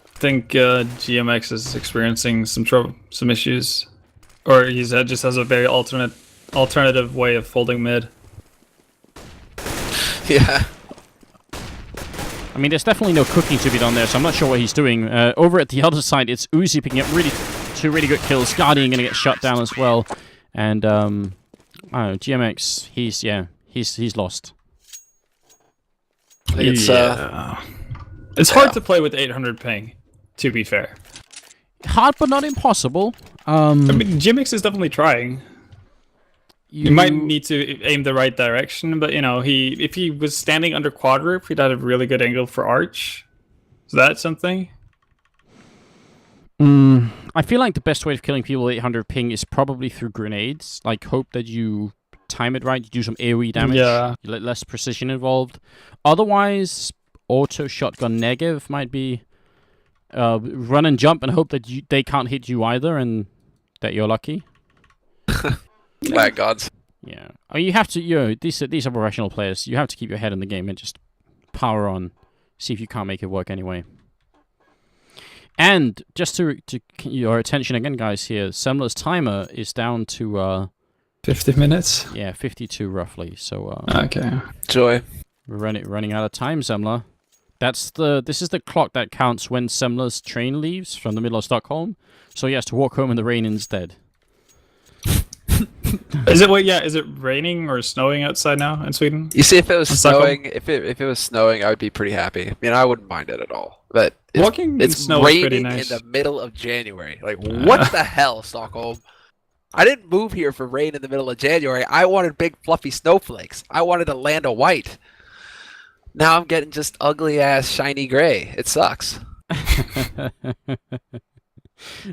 I think GMX is experiencing some trouble, some issues. Or he just has a very alternative way of folding mid. Yeah. I mean, there's definitely no cooking to be done there, so I'm not sure what he's doing. Over at the other side, it's Uzi picking up two really good kills. Guardian gonna get shut down as well, and I don't know, GMX, he's lost. I think it's hard to play with 800 ping. To be fair, hard but not impossible. I mean, GMX is definitely trying. You might need to aim the right direction, but you know, if he was standing under quad roof, he'd have a really good angle for arch. Is that something? I feel like the best way of killing people with 800 ping is probably through grenades. Like, hope that you time it right, you do some AoE damage, you let less precision involved. Otherwise, auto shotgun negative might be run and jump and hope that they can't hit you either, and that you're lucky. Flag gods. Yeah. I mean, you have to, these are professional players. You have to keep your head in the game and just power on. See if you can't make it work anyway. And just to your attention again, guys, here, Semler's timer is down to 50 minutes. Yeah, 52 roughly. So okay. Joy. We're running out of time, Semler. This is the clock that counts when Semler's train leaves from the middle of Stockholm. So he has to walk home in the rain instead. Is it raining or snowing outside now in Sweden? You see, if it was snowing, if it was snowing, I would be pretty happy. I mean, I wouldn't mind it at all. But it's snow is pretty raining nice. in the middle of January. Like, what the hell, Stockholm? I didn't move here for rain in the middle of January. I wanted big fluffy snowflakes. I wanted a land of white. Now I'm getting just ugly ass shiny gray. It sucks.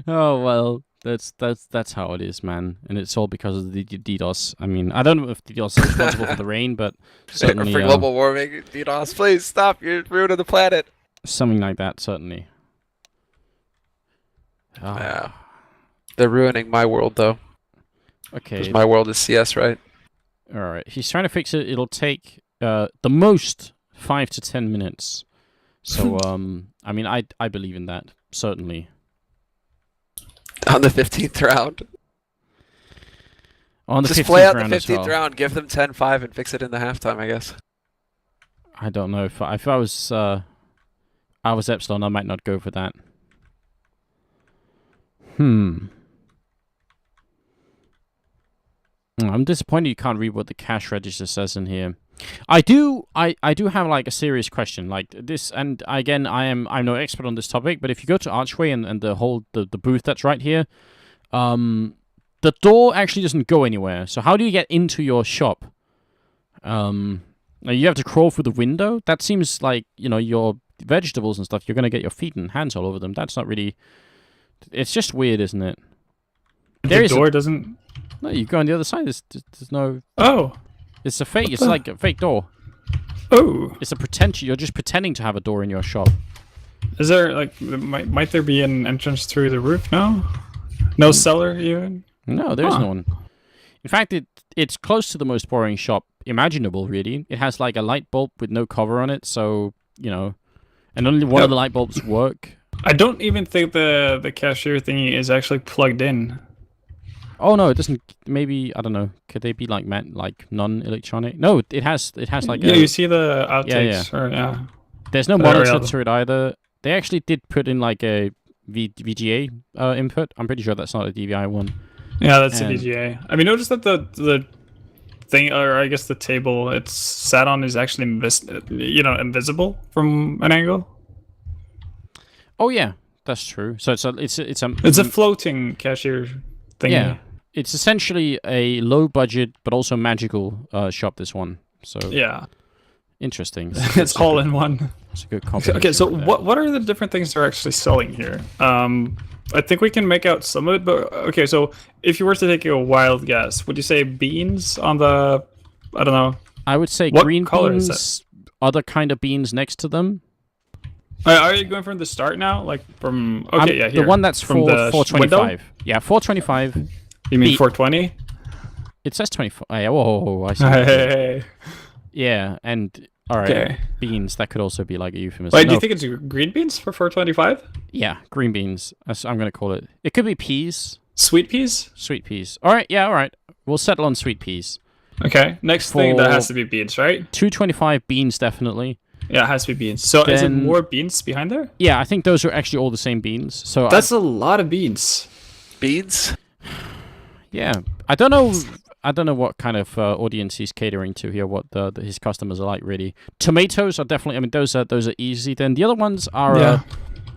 Oh well. That's how it is, man, and it's all because of the DDoS. I mean, I don't know if DDoS is responsible for the rain, but certainly for global warming, DDoS, please stop! You're ruining the planet. Something like that, certainly. Oh. Yeah, they're ruining my world, though. Okay, because my world is CS, right? All right, he's trying to fix it. It'll take the most 5 to 10 minutes. So, I mean, I believe in that, certainly. On the 15th round. On the Just 15th play out the round 15th round, give them 10-5 and fix it in the halftime, I guess. I don't know. If I was Epsilon, I might not go for that. I'm disappointed you can't read what the cash register says in here. I do have like a serious question like this, and again I'm no expert on this topic, but if you go to Archway and the booth that's right here, the door actually doesn't go anywhere. So how do you get into your shop? You have to crawl through the window. That seems like, your vegetables and stuff, you're gonna get your feet and hands all over them. That's not really. It's just weird, isn't it? The door doesn't. No, you go on the other side. There's no. Oh. It's a fake. It's like a fake door. Oh. It's a pretension. You're just pretending to have a door in your shop. Is there might there be an entrance through the roof? No cellar even. No, there's no one. In fact, it's close to the most boring shop imaginable. Really, it has like a light bulb with no cover on it, so and only one of the light bulbs work. I don't even think the cashier thingy is actually plugged in. Oh no, it doesn't. Maybe I don't know. Could they be like non-electronic? No, it has like. Yeah, you see the outtakes. Yeah. There's no monitor to it either. They actually did put in like a VGA input. I'm pretty sure that's not a DVI one. Yeah, that's a VGA. I mean, notice that the thing, or I guess the table it's sat on, is actually invisible from an angle. Oh yeah, that's true. So it's a floating cashier thing. Yeah. It's essentially a low-budget but also magical shop, this one. So yeah. Interesting. It's all in one. It's a good combination. Okay, so what are the different things they're actually selling here? I think we can make out some of it, but okay, so if you were to take a wild guess, would you say beans on the, I don't know. I would say what green color beans, is that? Other kind of beans next to them. Are you going from the start now? Like from, okay, yeah, here. The one that's from the 425. window? Yeah, 425. You mean 420? It says 25. Oh, yeah, whoa, I see. Hey. Yeah, and all right, okay. Beans. That could also be like a euphemism. Wait, do you think it's green beans for 425? Yeah, green beans. I'm gonna call it. It could be peas. Sweet peas? Sweet peas. All right, yeah, all right. We'll settle on sweet peas. Okay. Next thing, that has to be beans, right? 225 beans, definitely. Yeah, it has to be beans. So is it Then- more beans behind there? Yeah, I think those are actually all the same beans. So That's a lot of beans. Beans? yeah, I don't know. I don't know what kind of audience he's catering to here. What his customers are like, really. Tomatoes are definitely. I mean, those are easy. Then the other ones are.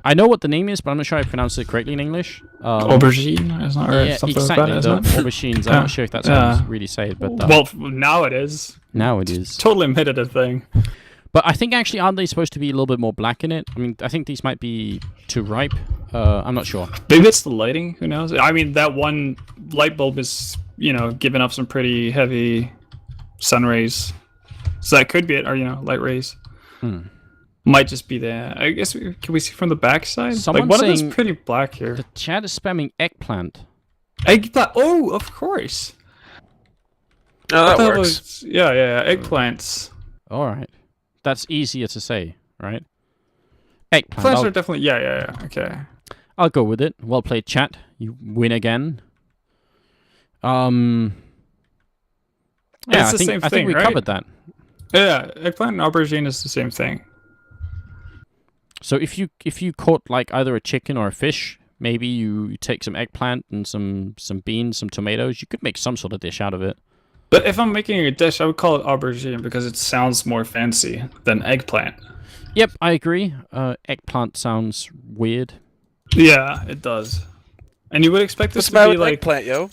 I know what the name is, but I'm not sure I pronounced it correctly in English. Aubergine, is not Yeah, something exactly. like that, The isn't it? aubergines. I'm not sure if that's how you really say it, but Well, now it is. now it is. Totally admitted a thing. But I think actually, aren't they supposed to be a little bit more black in it? I mean, I think these might be too ripe. I'm not sure. Maybe it's the lighting. Who knows? I mean, that one light bulb is, giving up some pretty heavy sun rays. So that could be it, or light rays. Might just be there. I guess can we see from the back side? Someone's one of those saying pretty black here. The chat is spamming eggplant. Eggplant. Oh, of course. No, that works. Yeah. Eggplants. All right, that's easier to say, right? Eggplant. Plants are definitely. Yeah. Okay. I'll go with it. Well played, chat. You win again. Yeah, It's the same I think thing, we right? covered that. Yeah, eggplant and aubergine is the same thing. So if you caught like either a chicken or a fish, maybe you take some eggplant and some beans, some tomatoes. You could make some sort of dish out of it. But if I'm making a dish, I would call it aubergine because it sounds more fancy than eggplant. Yep, I agree. Eggplant sounds weird. Yeah, it does. And you would expect this What's to the matter be with like eggplant, yo?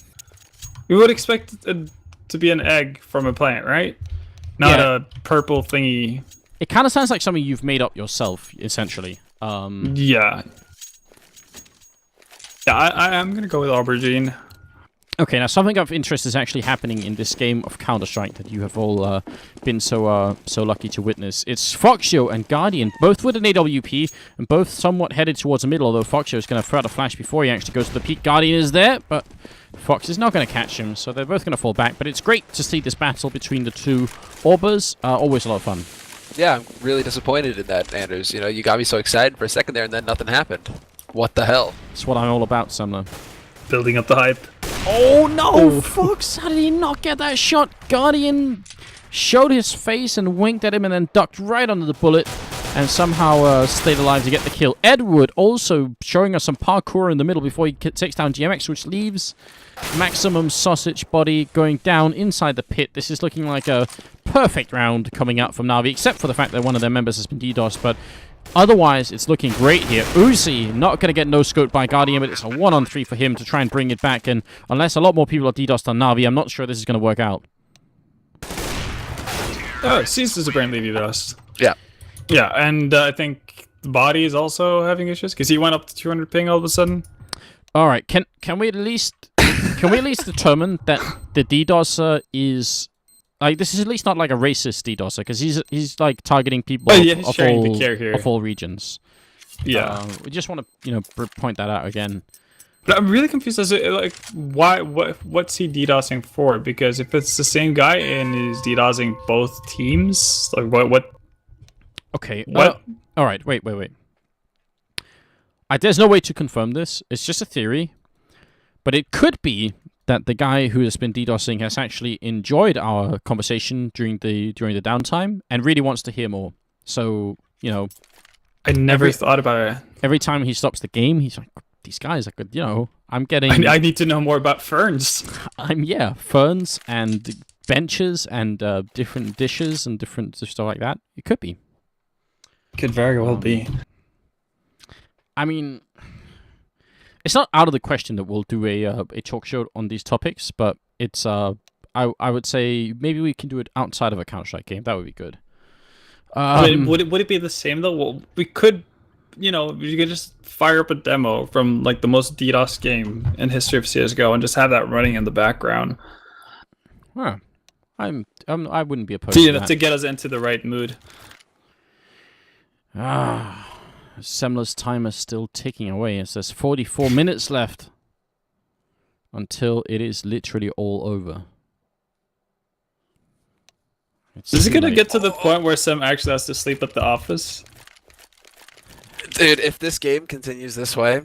you would expect it to be an egg from a plant, right? Not Yeah. a purple thingy. It kind of sounds like something you've made up yourself, essentially. Yeah. Yeah, I'm gonna go with aubergine. Okay, now something of interest is actually happening in this game of Counter-Strike that you have all been so lucky to witness. It's Foxio and Guardian, both with an AWP, and both somewhat headed towards the middle, although Foxio is going to throw out a flash before he actually goes to the peak. Guardian is there, but Fox is not going to catch him, so they're both going to fall back. But it's great to see this battle between the two Orbers. Always a lot of fun. Yeah, I'm really disappointed in that, Anders. You got me so excited for a second there, and then nothing happened. What the hell? That's what I'm all about, Sumner. Building up the hype. Oh no, Fox! How did he not get that shot? Guardian showed his face and winked at him and then ducked right under the bullet and somehow stayed alive to get the kill. Edward also showing us some parkour in the middle before he takes down GMX, which leaves Maximum Sausage Body going down inside the pit. This is looking like a perfect round coming out from Na'Vi, except for the fact that one of their members has been DDoSed, but otherwise, it's looking great here. Uzi not going to get no-scoped by Guardian, but it's a 1-on-3 for him to try and bring it back. And unless a lot more people are DDoSed on Na'Vi, I'm not sure this is going to work out. Oh, it seems to apparently DDoSed. Yeah. Yeah, and I think the body is also having issues because he went up to 200 ping all of a sudden. All right, can we at least determine that the DDoSer is like, this is at least not like a racist DDoSer, because he's like targeting people he's sharing the care here. of all regions. Yeah, we just want to point that out again. but I'm really confused as to like what's he DDoSing for? Because if it's the same guy and he's DDoSing both teams, like what? Okay. What? All right. Wait. There's no way to confirm this. It's just a theory, but it could be that the guy who has been DDoSing has actually enjoyed our conversation during the downtime and really wants to hear more. So I never thought about it. every time he stops the game, he's like, "These guys are good." I'm getting. I need to know more about ferns. Ferns and benches and different dishes and different stuff like that. It could be. Could very well be. I mean, it's not out of the question that we'll do a talk show on these topics, but it's I would say maybe we can do it outside of a Counter-Strike game. That would be good. Would it be the same though? Well, we could, you could just fire up a demo from like the most DDoS game in history of CS:GO and just have that running in the background. Huh. I wouldn't be opposed to that. To get us into the right mood. Semler's timer still ticking away. It says 44 minutes left until it is literally all over. Is it gonna get to the point where Sem actually has to sleep at the office? Dude, if this game continues this way,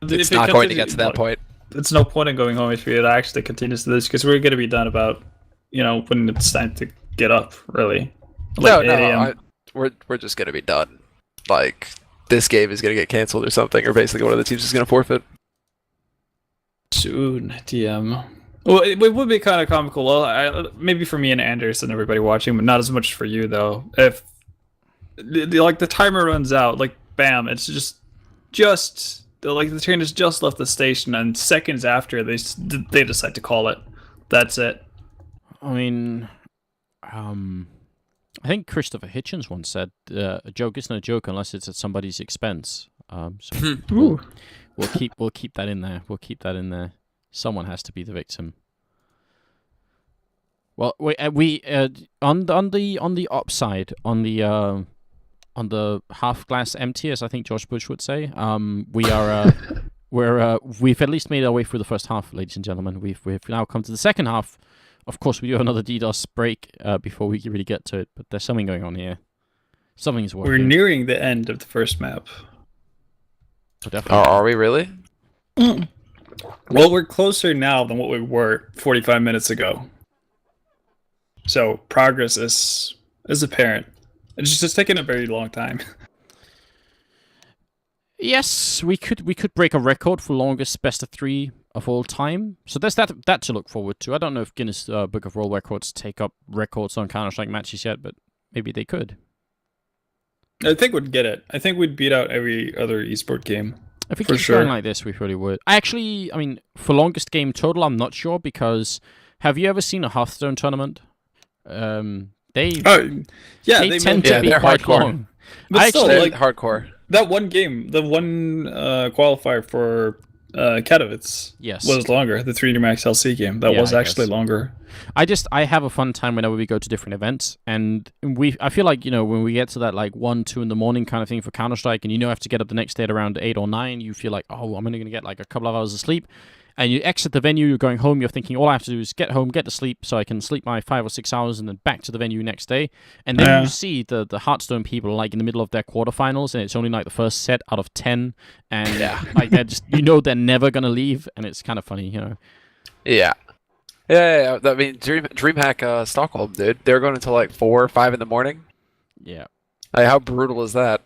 it's If it not going to continues- get to that point. It's no point in going home if it actually continues to this because we're gonna be done about when it's time to get up, really. No, 8 a.m. we're just gonna be done. Like, this game is gonna get canceled or something, or basically one of the teams is gonna forfeit. Soon, TM. Well, it would be kind of comical. Well, maybe for me and Anders and everybody watching, but not as much for you though. If the timer runs out, like bam, it's just like the train has just left the station, and seconds after they decide to call it. That's it. I mean, I think Christopher Hitchens once said, "A joke isn't a joke unless it's at somebody's expense." So we'll keep that in there. We'll keep that in there. Someone has to be the victim. Well, we on the upside, on the half glass empty, as I think George Bush would say, we've at least made our way through the first half, ladies and gentlemen. We've now come to the second half. Of course, we do have another DDoS break before we really get to it, but there's something going on here. Something's working. We're nearing the end of the first map. Oh, definitely. Are we really? Well, we're closer now than what we were 45 minutes ago. So progress is apparent. It's just taking a very long time. Yes, we could break a record for longest best of 3 of all time. So there's that to look forward to. I don't know if Guinness Book of World Records take up records on Counter-Strike matches yet, but maybe they could. I think we'd get it. I think we'd beat out every other esport game. If we keep going like this, we probably would. I mean, for longest game total, I'm not sure, because have you ever seen a Hearthstone tournament? They tend to be quite hardcore. long. But still, They're like hardcore. that one game, the one qualifier for Katowice was longer. The 3D Max LC game that was actually longer. I have a fun time whenever we go to different events, and I feel like, when we get to that like 1, 2 in the morning kind of thing for Counter-Strike, and I have to get up the next day at around 8 or 9, you feel like, oh, I'm only going to get like a couple of hours of sleep. And you exit the venue, you're going home, you're thinking, all I have to do is get home, get to sleep, so I can sleep my 5 or 6 hours, and then back to the venue next day. And then you see the Hearthstone people like in the middle of their quarterfinals, and it's only like the first set out of 10, and like they're just, they're never gonna leave, and it's kind of funny, Yeah. Yeah. I mean, DreamHack Stockholm, dude. They're going until like 4 or 5 in the morning. Yeah. Like, how brutal is that?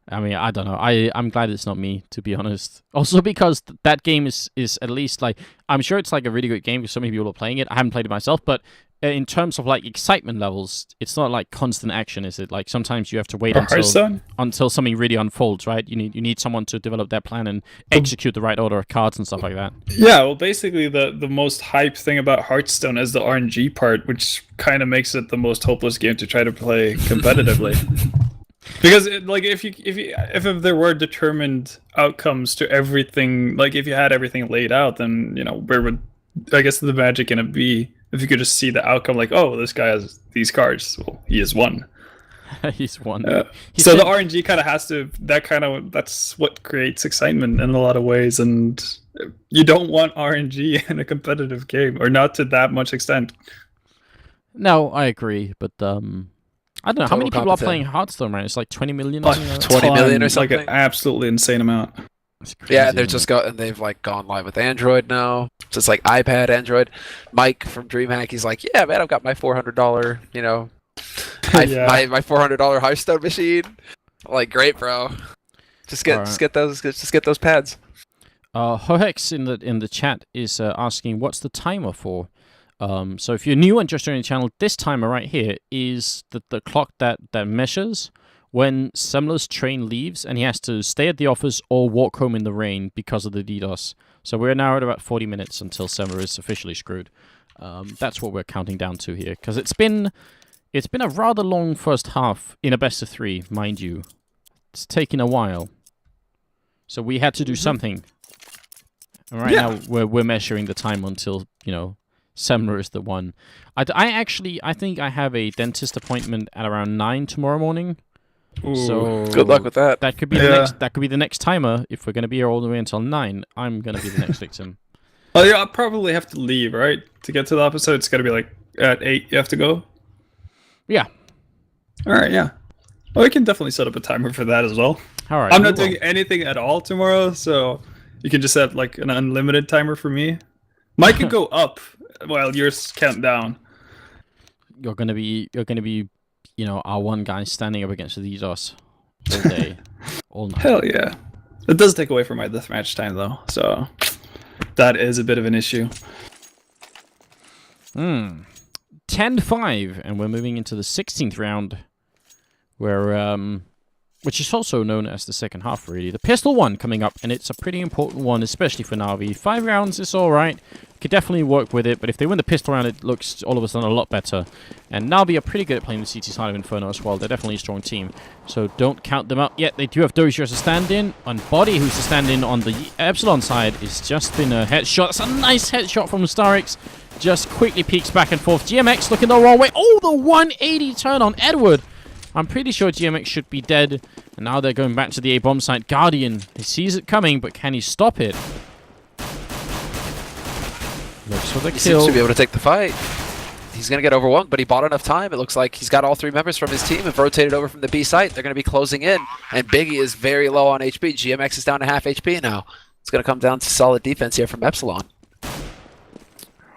I mean, I don't know. I'm glad it's not me, to be honest. Also because that game is at least like, I'm sure it's like a really good game because so many people are playing it. I haven't played it myself, but in terms of like excitement levels, it's not like constant action, is it? Like sometimes you have to wait until something really unfolds, right? You need someone to develop their plan and execute the right order of cards and stuff like that. Yeah, well, basically the most hype thing about Hearthstone is the RNG part, which kind of makes it the most hopeless game to try to play competitively. Because if there were determined outcomes to everything, like if you had everything laid out, then where would I guess the magic in it be? If you could just see the outcome, like, oh, this guy has these cards, well, he has won. He's won. So the RNG kind of has to. That's what creates excitement in a lot of ways, and you don't want RNG in a competitive game, or not to that much extent. No, I agree, but I don't know how many people are playing Hearthstone, right? It's like 20 million. Or 20 million or something. Like an absolutely insane amount. Yeah, they've like gone live with Android now. So it's like iPad, Android. Mike from DreamHack, he's like, yeah, man, I've got my $400, my $400 Hearthstone machine. I'm like, great, bro. Just get those pads. Hohex in the chat is asking, what's the timer for? So if you're new and just joining the channel, this timer right here is the clock that measures when Semler's train leaves and he has to stay at the office or walk home in the rain because of the DDoS. So we're now at about 40 minutes until Semler is officially screwed. That's what we're counting down to here, because it's been a rather long first half in a best of 3, mind you. It's taken a while, so we had to do something. And right now we're measuring the time until Semler is the one. I think I have a dentist appointment at around 9 tomorrow morning. Ooh, so good luck with that. That could be the next timer. If we're gonna be here all the way until 9, I'm gonna be the next victim. Oh yeah, I'll probably have to leave, right? To get to the episode, it's gotta be like at 8. You have to go. Yeah. All right. Yeah. Well, we can definitely set up a timer for that as well. All right. I'm not doing anything at all tomorrow, so you can just set like an unlimited timer for me. Mine could go up while yours count down. You're gonna be, you know, our one guy standing up against these us all day, all night. Hell yeah. It does take away from my deathmatch time though, so that is a bit of an issue. 10-5, and we're moving into the 16th round, where which is also known as the second half, really. The pistol one coming up, and it's a pretty important one, especially for Na'Vi. 5 rounds is alright. Could definitely work with it, but if they win the pistol round, it looks all of a sudden a lot better. And Na'Vi are pretty good at playing the CT side of Inferno as well. They're definitely a strong team, so don't count them out yet. They do have Dozier as a stand-in, and Body, who's the stand-in on the Epsilon side, is just been a headshot. That's a nice headshot from Starix. Just quickly peeks back and forth. GMX looking the wrong way. Oh, the 180 turn on Edward. I'm pretty sure GMX should be dead. And now they're going back to the A-bomb site. Guardian, he sees it coming, but can he stop it? Looks for the He kill. seems to be able to take the fight. He's going to get overwhelmed, but he bought enough time. It looks like he's got all 3 members from his team have rotated over from the B site. They're going to be closing in, and Biggie is very low on HP. GMX is down to half HP now. It's going to come down to solid defense here from Epsilon.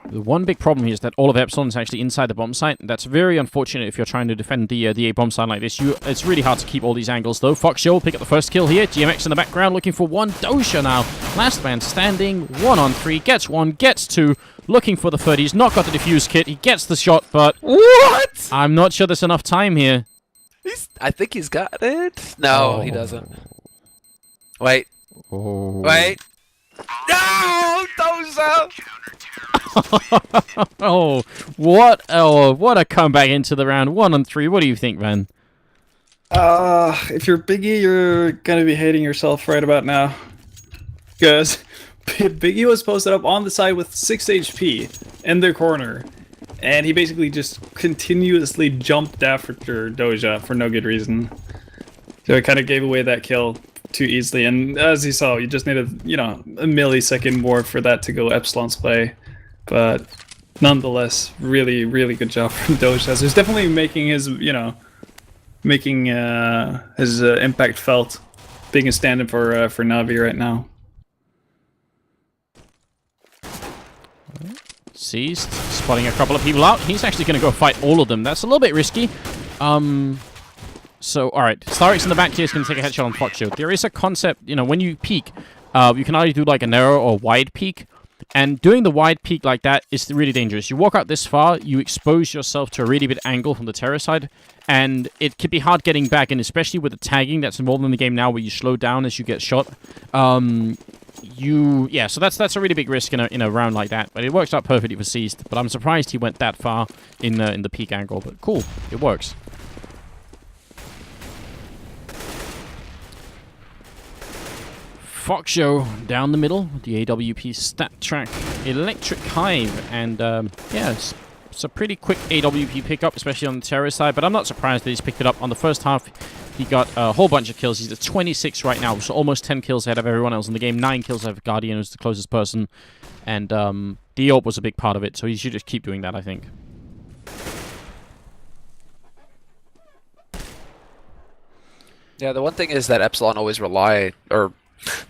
The one big problem here is that all of Epsilon is actually inside the bomb site. That's very unfortunate if you're trying to defend the A-bomb site like this. It's really hard to keep all these angles, though. Foxyo will pick up the first kill here. GMX in the background looking for one. Dosha now. Last man standing. 1 on 3. Gets 1. Gets 2. Looking for the third. He's not got the defuse kit. He gets the shot, but... What? I'm not sure there's enough time here. I think he's got it. No, he doesn't. Wait. Oh. Wait. No! Doza! Oh, what a comeback into the round. 1 on 3. What do you think, man? If you're Biggie, you're gonna be hating yourself right about now. Because Biggie was posted up on the side with 6 HP in their corner, and he basically just continuously jumped after Doja for no good reason. So it kind of gave away that kill too easily, and as you saw, you just needed, you know, a millisecond more for that to go Epsilon's way. But nonetheless, really, really good job from Doja. Who's definitely making his, you know, his impact felt, being a stand-in for Na'Vi right now. Seized, spotting a couple of people out. He's actually going to go fight all of them. That's a little bit risky. So, alright, Starix in the back here is going to take a headshot on Foxyo. There is a concept, you know, when you peek, you can either do like a narrow or wide peek. And doing the wide peek like that is really dangerous. You walk out this far, you expose yourself to a really big angle from the terror side, and it can be hard getting back, and especially with the tagging that's involved in the game now, where you slow down as you get shot. So that's a really big risk in a round like that. But it works out perfectly for Seized. But I'm surprised he went that far in the peek angle. But cool, it works. Foxyo down the middle, the AWP stat track, Electric Hive, and yeah, it's a pretty quick AWP pickup, especially on the terror side, but I'm not surprised that he's picked it up. On the first half, he got a whole bunch of kills. He's at 26 right now, so almost 10 kills ahead of everyone else in the game. 9 kills ahead of Guardian, who's the closest person, and the AWP was a big part of it, so he should just keep doing that, I think. Yeah, the one thing is that Epsilon always rely, or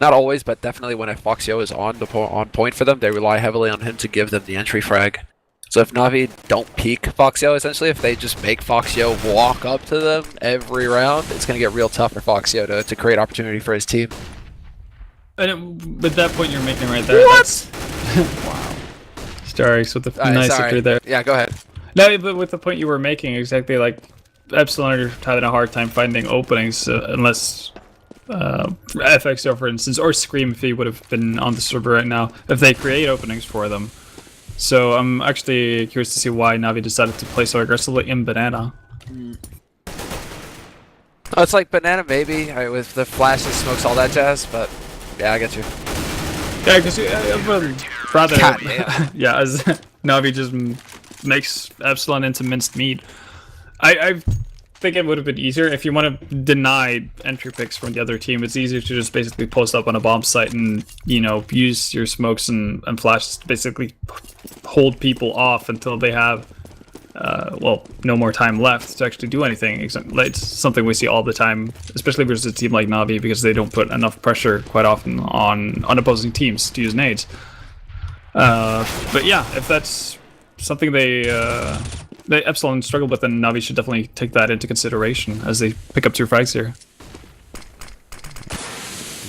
not always, but definitely when a Foxyo is on point for them, they rely heavily on him to give them the entry frag. So if Na'Vi don't peek Foxyo, essentially, if they just make Foxyo walk up to them every round, it's going to get real tough for Foxyo to create opportunity for his team. And at that point you're making right there. What? Wow. Starix with the nice victory there. Yeah, go ahead. No, but with the point you were making, exactly, like, Epsilon are having a hard time finding openings unless FXO, for instance, or Scream, if he would have been on the server right now, if they create openings for them. So I'm actually curious to see why Na'Vi decided to play so aggressively in Banana. Oh, it's like Banana, maybe, with the flashes, smokes, all that jazz, but yeah, I get you. Yeah, because I would rather, yeah, as Na'Vi just makes Epsilon into minced meat. I think it would have been easier if you want to deny entry picks from the other team. It's easier to just basically post up on a bomb site and, you know, use your smokes and flashes to basically hold people off until they have, well, no more time left to actually do anything. It's something we see all the time, especially versus a team like Na'Vi, because they don't put enough pressure quite often on opposing teams to use nades. But yeah, if that's something they Epsilon struggled with, then Navi should definitely take that into consideration as they pick up 2 frags here.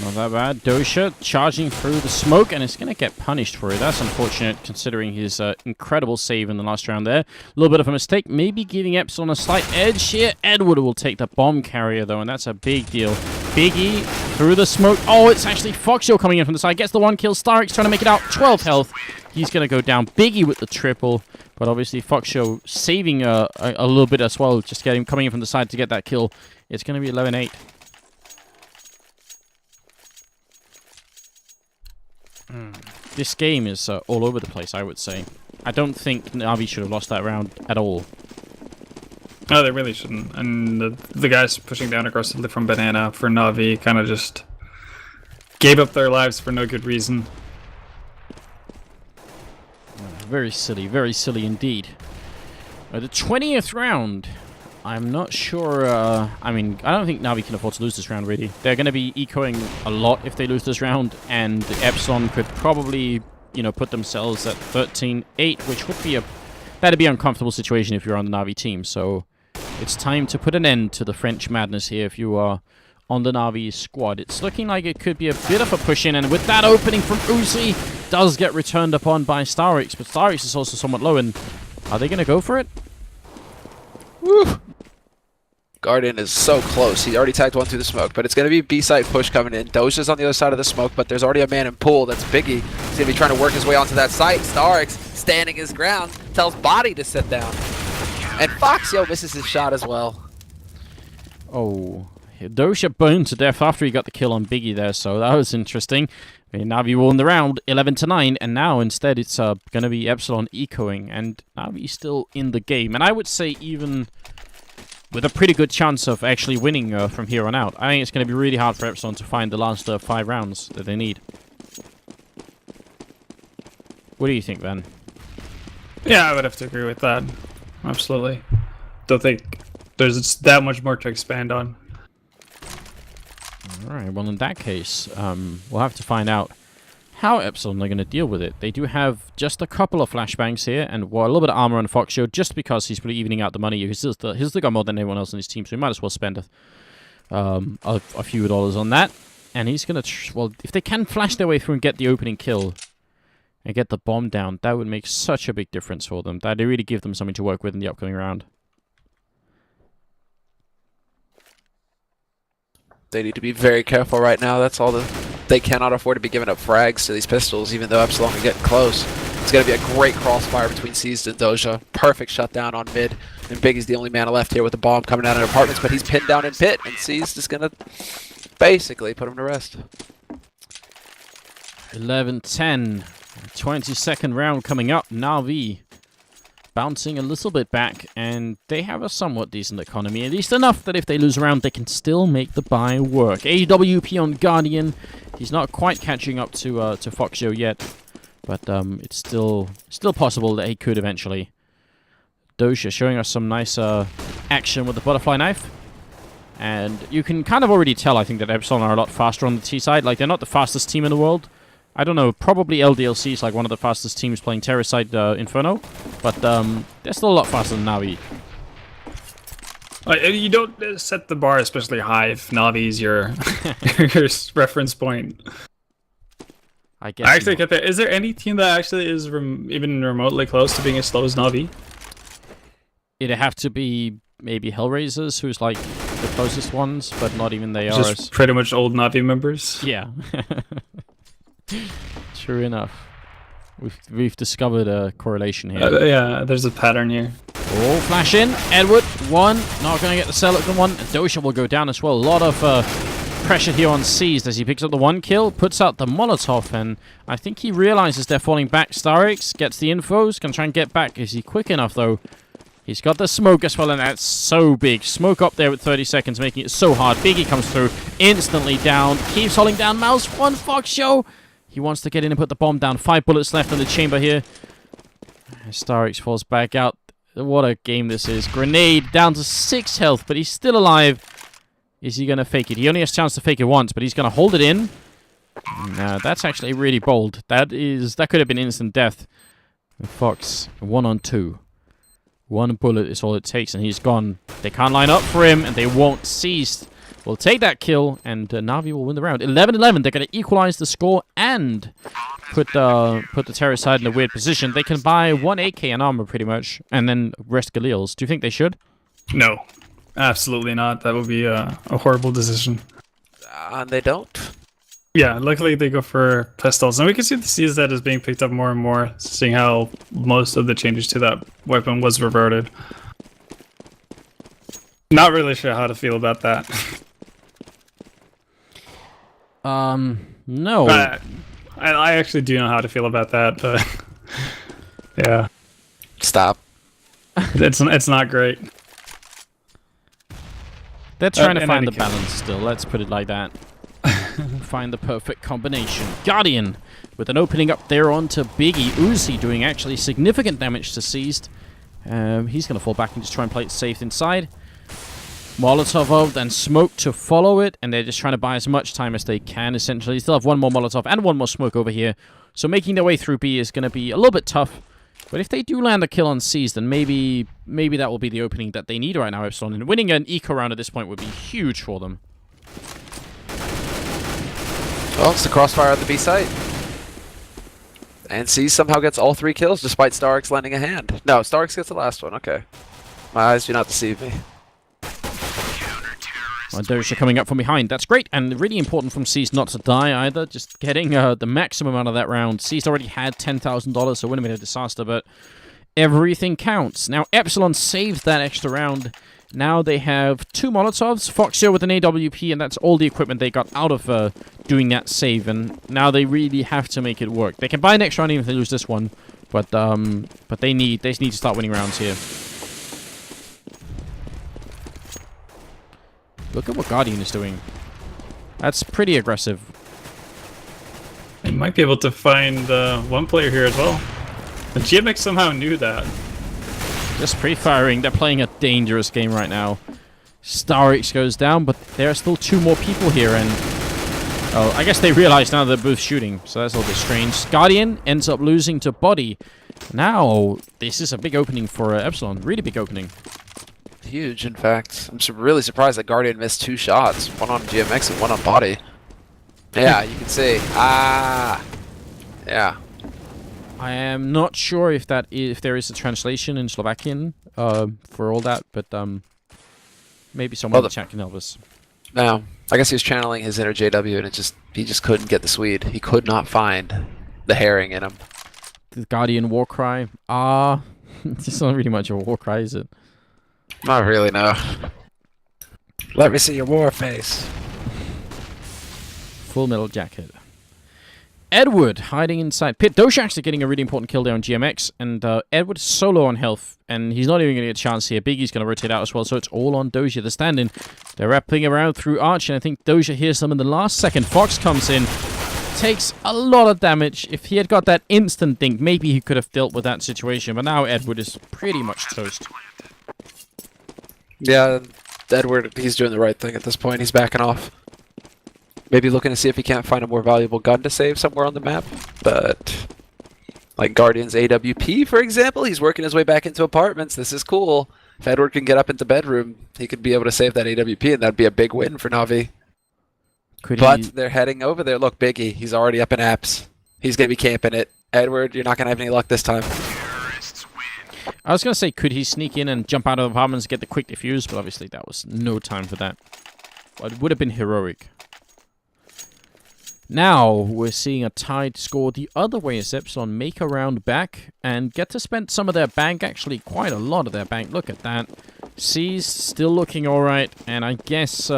Not that bad. Dosha charging through the smoke, and it's going to get punished for it. That's unfortunate, considering his incredible save in the last round there. A little bit of a mistake, maybe giving Epsilon a slight edge here. Edward will take the bomb carrier, though, and that's a big deal. Biggie through the smoke. Oh, it's actually Foxio coming in from the side. Gets the 1 kill. Starix trying to make it out. 12 health. He's going to go down. Biggie with the triple, but obviously Foxio saving a little bit as well, just coming in from the side to get that kill. It's going to be 11-8. This game is all over the place, I would say. I don't think Navi should have lost that round at all. No, they really shouldn't. And the guys pushing down aggressively from Banana for Navi kind of just gave up their lives for no good reason. Very silly indeed. The 20th round. I'm not sure, I mean, I don't think Navi can afford to lose this round, really. They're going to be ecoing a lot if they lose this round, and Epsilon could probably, you know, put themselves at 13-8, which would be that'd be an uncomfortable situation if you're on the Navi team. So it's time to put an end to the French madness here if you are on the Navi squad. It's looking like it could be a bit of a push-in, and with that opening from Uzi, does get returned upon by Starix, but Starix is also somewhat low, and are they going to go for it? Woo! Guardian is so close. He already tagged 1 through the smoke, but it's going to be B-side push coming in. Doja's on the other side of the smoke, but there's already a man in pool. That's Biggie. He's going to be trying to work his way onto that site. Starix standing his ground, tells Body to sit down. And Foxio misses his shot as well. Oh, Doja burned to death after he got the kill on Biggie there, so that was interesting. Navi won the round 11-9, and now instead it's going to be Epsilon ecoing, and Navi's still in the game. And I would say even with a pretty good chance of actually winning from here on out. I think it's going to be really hard for Epsilon to find the last 5 rounds that they need. What do you think, Ben? Yeah, I would have to agree with that. Absolutely. Don't think there's that much more to expand on. Alright, well in that case, we'll have to find out how Epsilon are going to deal with it. They do have just a couple of flashbangs here, and a little bit of armor on Foxio, just because he's pretty evening out the money. He's still got more than anyone else on his team, so he might as well spend a few dollars on that. And he's going to, well, if they can flash their way through and get the opening kill, and get the bomb down, that would make such a big difference for them. That'd really give them something to work with in the upcoming round. They need to be very careful right now. That's all they cannot afford to be giving up frags to these pistols, even though Epsilon are getting close. It's going to be a great crossfire between Seized and Doja. Perfect shutdown on mid. And Biggie's the only man left here with the bomb coming out of apartments, but he's pinned down in pit, and Seized is going to basically put him to rest. 11-10. 22nd round coming up. Navi bouncing a little bit back, and they have a somewhat decent economy, at least enough that if they lose a round, they can still make the buy work. AWP on Guardian. He's not quite catching up to Foxio yet, but it's still possible that he could eventually. Doja showing us some nice action with the butterfly knife. And you can kind of already tell, I think, that Epsilon are a lot faster on the T side. Like, they're not the fastest team in the world. I don't know, probably LDLC is like one of the fastest teams playing Terracide Inferno, but they're still a lot faster than Navi. You don't set the bar especially high if Navi's your your reference point. I guess. I actually get that. Is there any team that actually is even remotely close to being as slow as Navi? It'd have to be maybe Hellraisers, who's like the closest ones, but not even they are. Just pretty much old Navi members. Yeah. True enough. We've discovered a correlation here. Yeah, there's a pattern here. Oh, flash in. Edward, 1. Not going to get the Celican 1. Doja will go down as well. A lot of pressure here on Seized as he picks up the 1 kill, puts out the Molotov, and I think he realizes they're falling back. Starix gets the infos, can try and get back. Is he quick enough, though? He's got the smoke as well, and that's so big. Smoke up there with 30 seconds, making it so hard. Biggie comes through, instantly down. Keeps holding down Mouse. 1 Foxio. He wants to get in and put the bomb down. 5 bullets left in the chamber here. Starix falls back out. What a game this is. Grenade down to 6 health, but he's still alive. Is he going to fake it? He only has a chance to fake it once, but he's going to hold it in. Now that's actually really bold. That could have been instant death. Fox 1-on-2. One bullet is all it takes, and he's gone. They can't line up for him, and they won't. Seized will take that kill, and Na'Vi will win the round. 11-11. They're going to equalize the score and put the terrorist side in a weird position. They can buy 1 AK and armor pretty much, and then rest Galils. Do you think they should? No, absolutely not. That would be a horrible decision. And they don't. Yeah, luckily they go for pistols. And we can see the CZ is being picked up more and more, seeing how most of the changes to that weapon was reverted. Not really sure how to feel about that. No. I actually do know how to feel about that, but yeah. Stop. It's not great. They're trying to in find any the case. balance still. Let's put it like that. Find the perfect combination. Guardian with an opening up there onto Biggie. Uzi doing actually significant damage to Seized. He's going to fall back and just try and play it safe inside. Molotov out and smoke to follow it, and they're just trying to buy as much time as they can, essentially. Still have one more Molotov and one more smoke over here. So making their way through B is going to be a little bit tough. But if they do land a kill on Seized, then maybe that will be the opening that they need right now, Epsilon. And winning an eco round at this point would be huge for them. Well, it's the crossfire on the B site. And C somehow gets all 3 kills despite Starix lending a hand. No, Starix gets the last one. Okay. My eyes do not deceive me. Well, Doja coming up from behind. That's great, and really important from Seized not to die either. Just getting the maximum out of that round. Seized already had $10,000, so it wouldn't have been a disaster, but everything counts. Now, Epsilon saves that extra round. Now they have 2 Molotovs, Foxio with an AWP, and that's all the equipment they got out of doing that save, and now they really have to make it work. They can buy an extra round even if they lose this one, but they need to start winning rounds here. Look at what Guardian is doing. That's pretty aggressive. They might be able to find one player here as well. The GMX somehow knew that. Just pre-firing. They're playing a dangerous game right now. Starix goes down, but there are still 2 more people here, and oh, I guess they realize now they're both shooting, so that's a little bit strange. Guardian ends up losing to Body. Now, this is a big opening for Epsilon. Really big opening. Huge, in fact. I'm really surprised that Guardian missed 2 shots. One on GMX and one on Body. Yeah, you can see. Ah! Yeah. I am not sure if there is a translation in Slovakian for all that, but maybe someone in the chat can help us. No. I guess he was channeling his inner JW, and he just couldn't get the Swede. He could not find the herring in him. The Guardian war cry. It's not really much of a war cry, is it? Not really, no. Let me see your war face. Full metal jacket. Edward hiding inside pit. Doja actually getting a really important kill there on GMX, and Edward is solo on health, and he's not even going to get a chance here. Biggie's going to rotate out as well, so it's all on Doja. They're standing. They're wrapping around through Arch, and I think Doja hears them in the last second. Fox comes in, takes a lot of damage. If he had got that instant dink, maybe he could have dealt with that situation, but now Edward is pretty much toast. Yeah, Edward, he's doing the right thing at this point. He's backing off. Maybe looking to see if he can't find a more valuable gun to save somewhere on the map. But, like Guardian's AWP, for example, he's working his way back into apartments. This is cool. If Edward can get up into bedroom, he could be able to save that AWP, and that'd be a big win for Na'Vi. But they're heading over there. Look, Biggie, he's already up in apps. He's going to be camping it. Edward, you're not going to have any luck this time. I was going to say, could he sneak in and jump out of apartments and get the quick defuse? But obviously that was no time for that. But it would have been heroic. Now, we're seeing a tied score the other way as Epsilon make a round back and get to spend some of their bank, actually quite a lot of their bank. Look at that. C's still looking alright, and I guess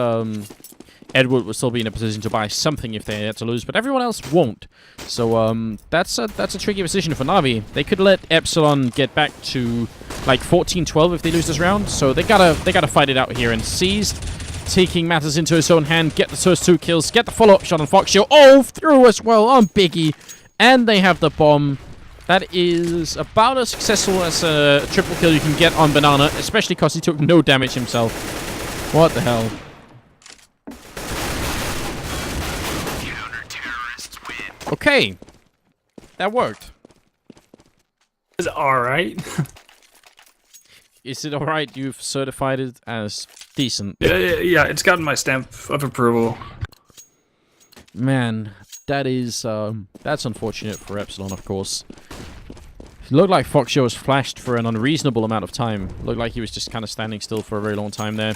Edward will still be in a position to buy something if they had to lose, but everyone else won't. So that's a tricky position for Na'Vi. They could let Epsilon get back to like 14-12 if they lose this round, so they gotta fight it out here. And C's taking matters into his own hand, get the first 2 kills, get the follow-up shot on Foxio. Oh, through as well on Biggie. And they have the bomb. That is about as successful as a triple kill you can get on Banana, especially because he took no damage himself. What the hell? Okay. That worked. It's alright. Is it alright you've certified it as decent? Yeah, it's gotten my stamp of approval. Man, that is, that's unfortunate for Epsilon, of course. It looked like Foxio was flashed for an unreasonable amount of time. Looked like he was just kind of standing still for a very long time there.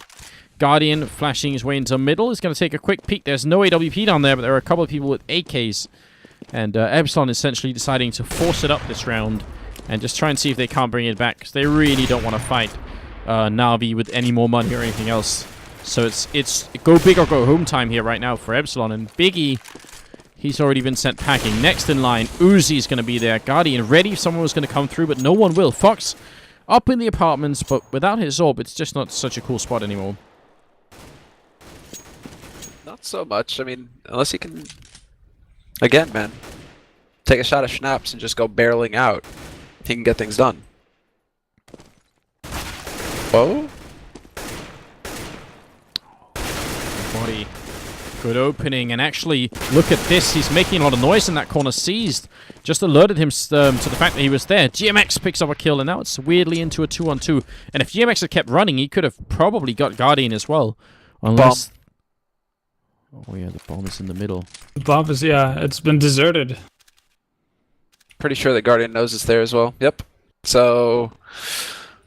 Guardian flashing his way into middle is going to take a quick peek. There's no AWP down there, but there are a couple of people with AKs. And Epsilon essentially deciding to force it up this round and just try and see if they can't bring it back, because they really don't want to fight Na'Vi with any more money or anything else. So it's go big or go home time here right now for Epsilon. And Biggie, he's already been sent packing. Next in line, Uzi's going to be there. Guardian ready if someone was going to come through, but no one will. Fox up in the apartments, but without his orb, it's just not such a cool spot anymore. Not so much. I mean, unless he can, again, man, take a shot of schnapps and just go barreling out, he can get things done. Whoa. Body. Good opening, and actually, look at this. He's making a lot of noise in that corner. Seized. Just alerted him to the fact that he was there. GMX picks up a kill, and now it's weirdly into a 2-on-2. And if GMX had kept running, he could have probably got Guardian as well. Unless... Oh yeah, the bomb is in the middle. The bomb is, yeah, it's been deserted. Pretty sure that Guardian knows it's there as well. Yep. So,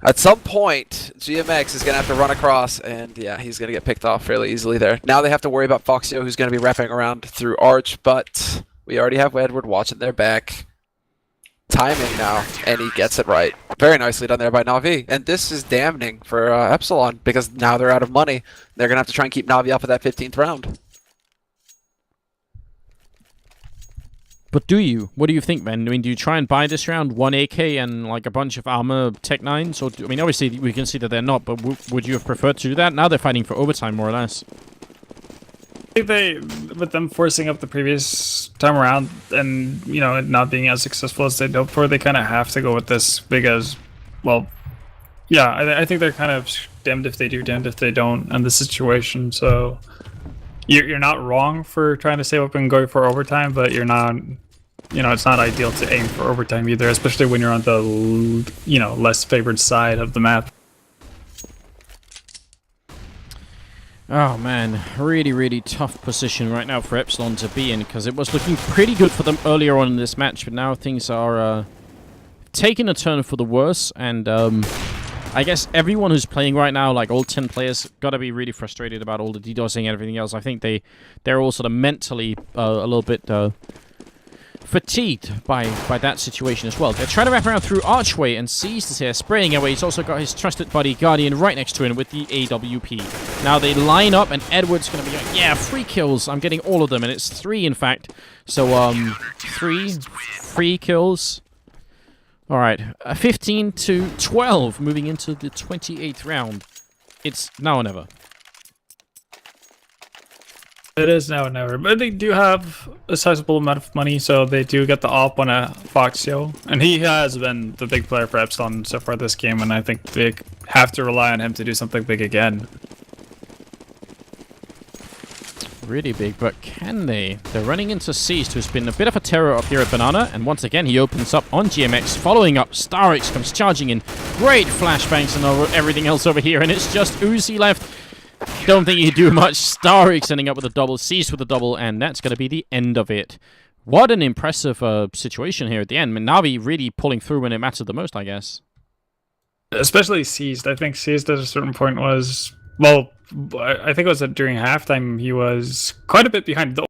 at some point, GMX is going to have to run across, and yeah, he's going to get picked off fairly easily there. Now they have to worry about Foxio, who's going to be wrapping around through Arch, but we already have Edward watching their back. Timing now, and he gets it right. Very nicely done there by Na'Vi. And this is damning for Epsilon, because now they're out of money. They're going to have to try and keep Na'Vi up at that 15th round. But do you? What do you think, man? I mean, do you try and buy this round 1 AK and like a bunch of armor Tech 9s? Or I mean, obviously we can see that they're not, but would you have preferred to do that? Now they're fighting for overtime, more or less. I think with them forcing up the previous time around and, you know, it not being as successful as they'd hoped for, they kind of have to go with this because, well, yeah, I think they're kind of damned if they do, damned if they don't in this situation. So you're not wrong for trying to save up and go for overtime, but you're not, you know, it's not ideal to aim for overtime either, especially when you're on the, you know, less favored side of the map. Oh man, really, really tough position right now for Epsilon to be in, because it was looking pretty good for them earlier on in this match, but now things are taking a turn for the worse, and I guess everyone who's playing right now, like all 10 players, gotta be really frustrated about all the DDoSing and everything else. I think they're all sort of mentally a little bit fatigued by that situation as well. They're trying to wrap around through Archway, and Seized is here, spraying away. He's also got his trusted buddy Guardian right next to him with the AWP. Now they line up, and Edward's going to be like, yeah, 3 kills. I'm getting all of them, and it's 3, in fact. So, 3 kills. All right, 15 to 12, moving into the 28th round. It's now or never. It is now or never, but they do have a sizable amount of money, so they do get the op on a Foxio, and he has been the big player for Epsilon so far this game, and I think they have to rely on him to do something big again. Really big, but can they? They're running into Seized, who's been a bit of a terror up here at Banana, and once again he opens up on GMX, following up. Starix comes charging in. Great flashbangs and everything else over here, and it's just Uzi left. Don't think you do much. Starix ending up with a double, Seized with a double, and that's going to be the end of it. What an impressive situation here at the end. I mean, Na'Vi really pulling through when it mattered the most, I guess. Especially Seized. I think Seized at a certain point was, well, I think it was during halftime, he was quite a bit behind. The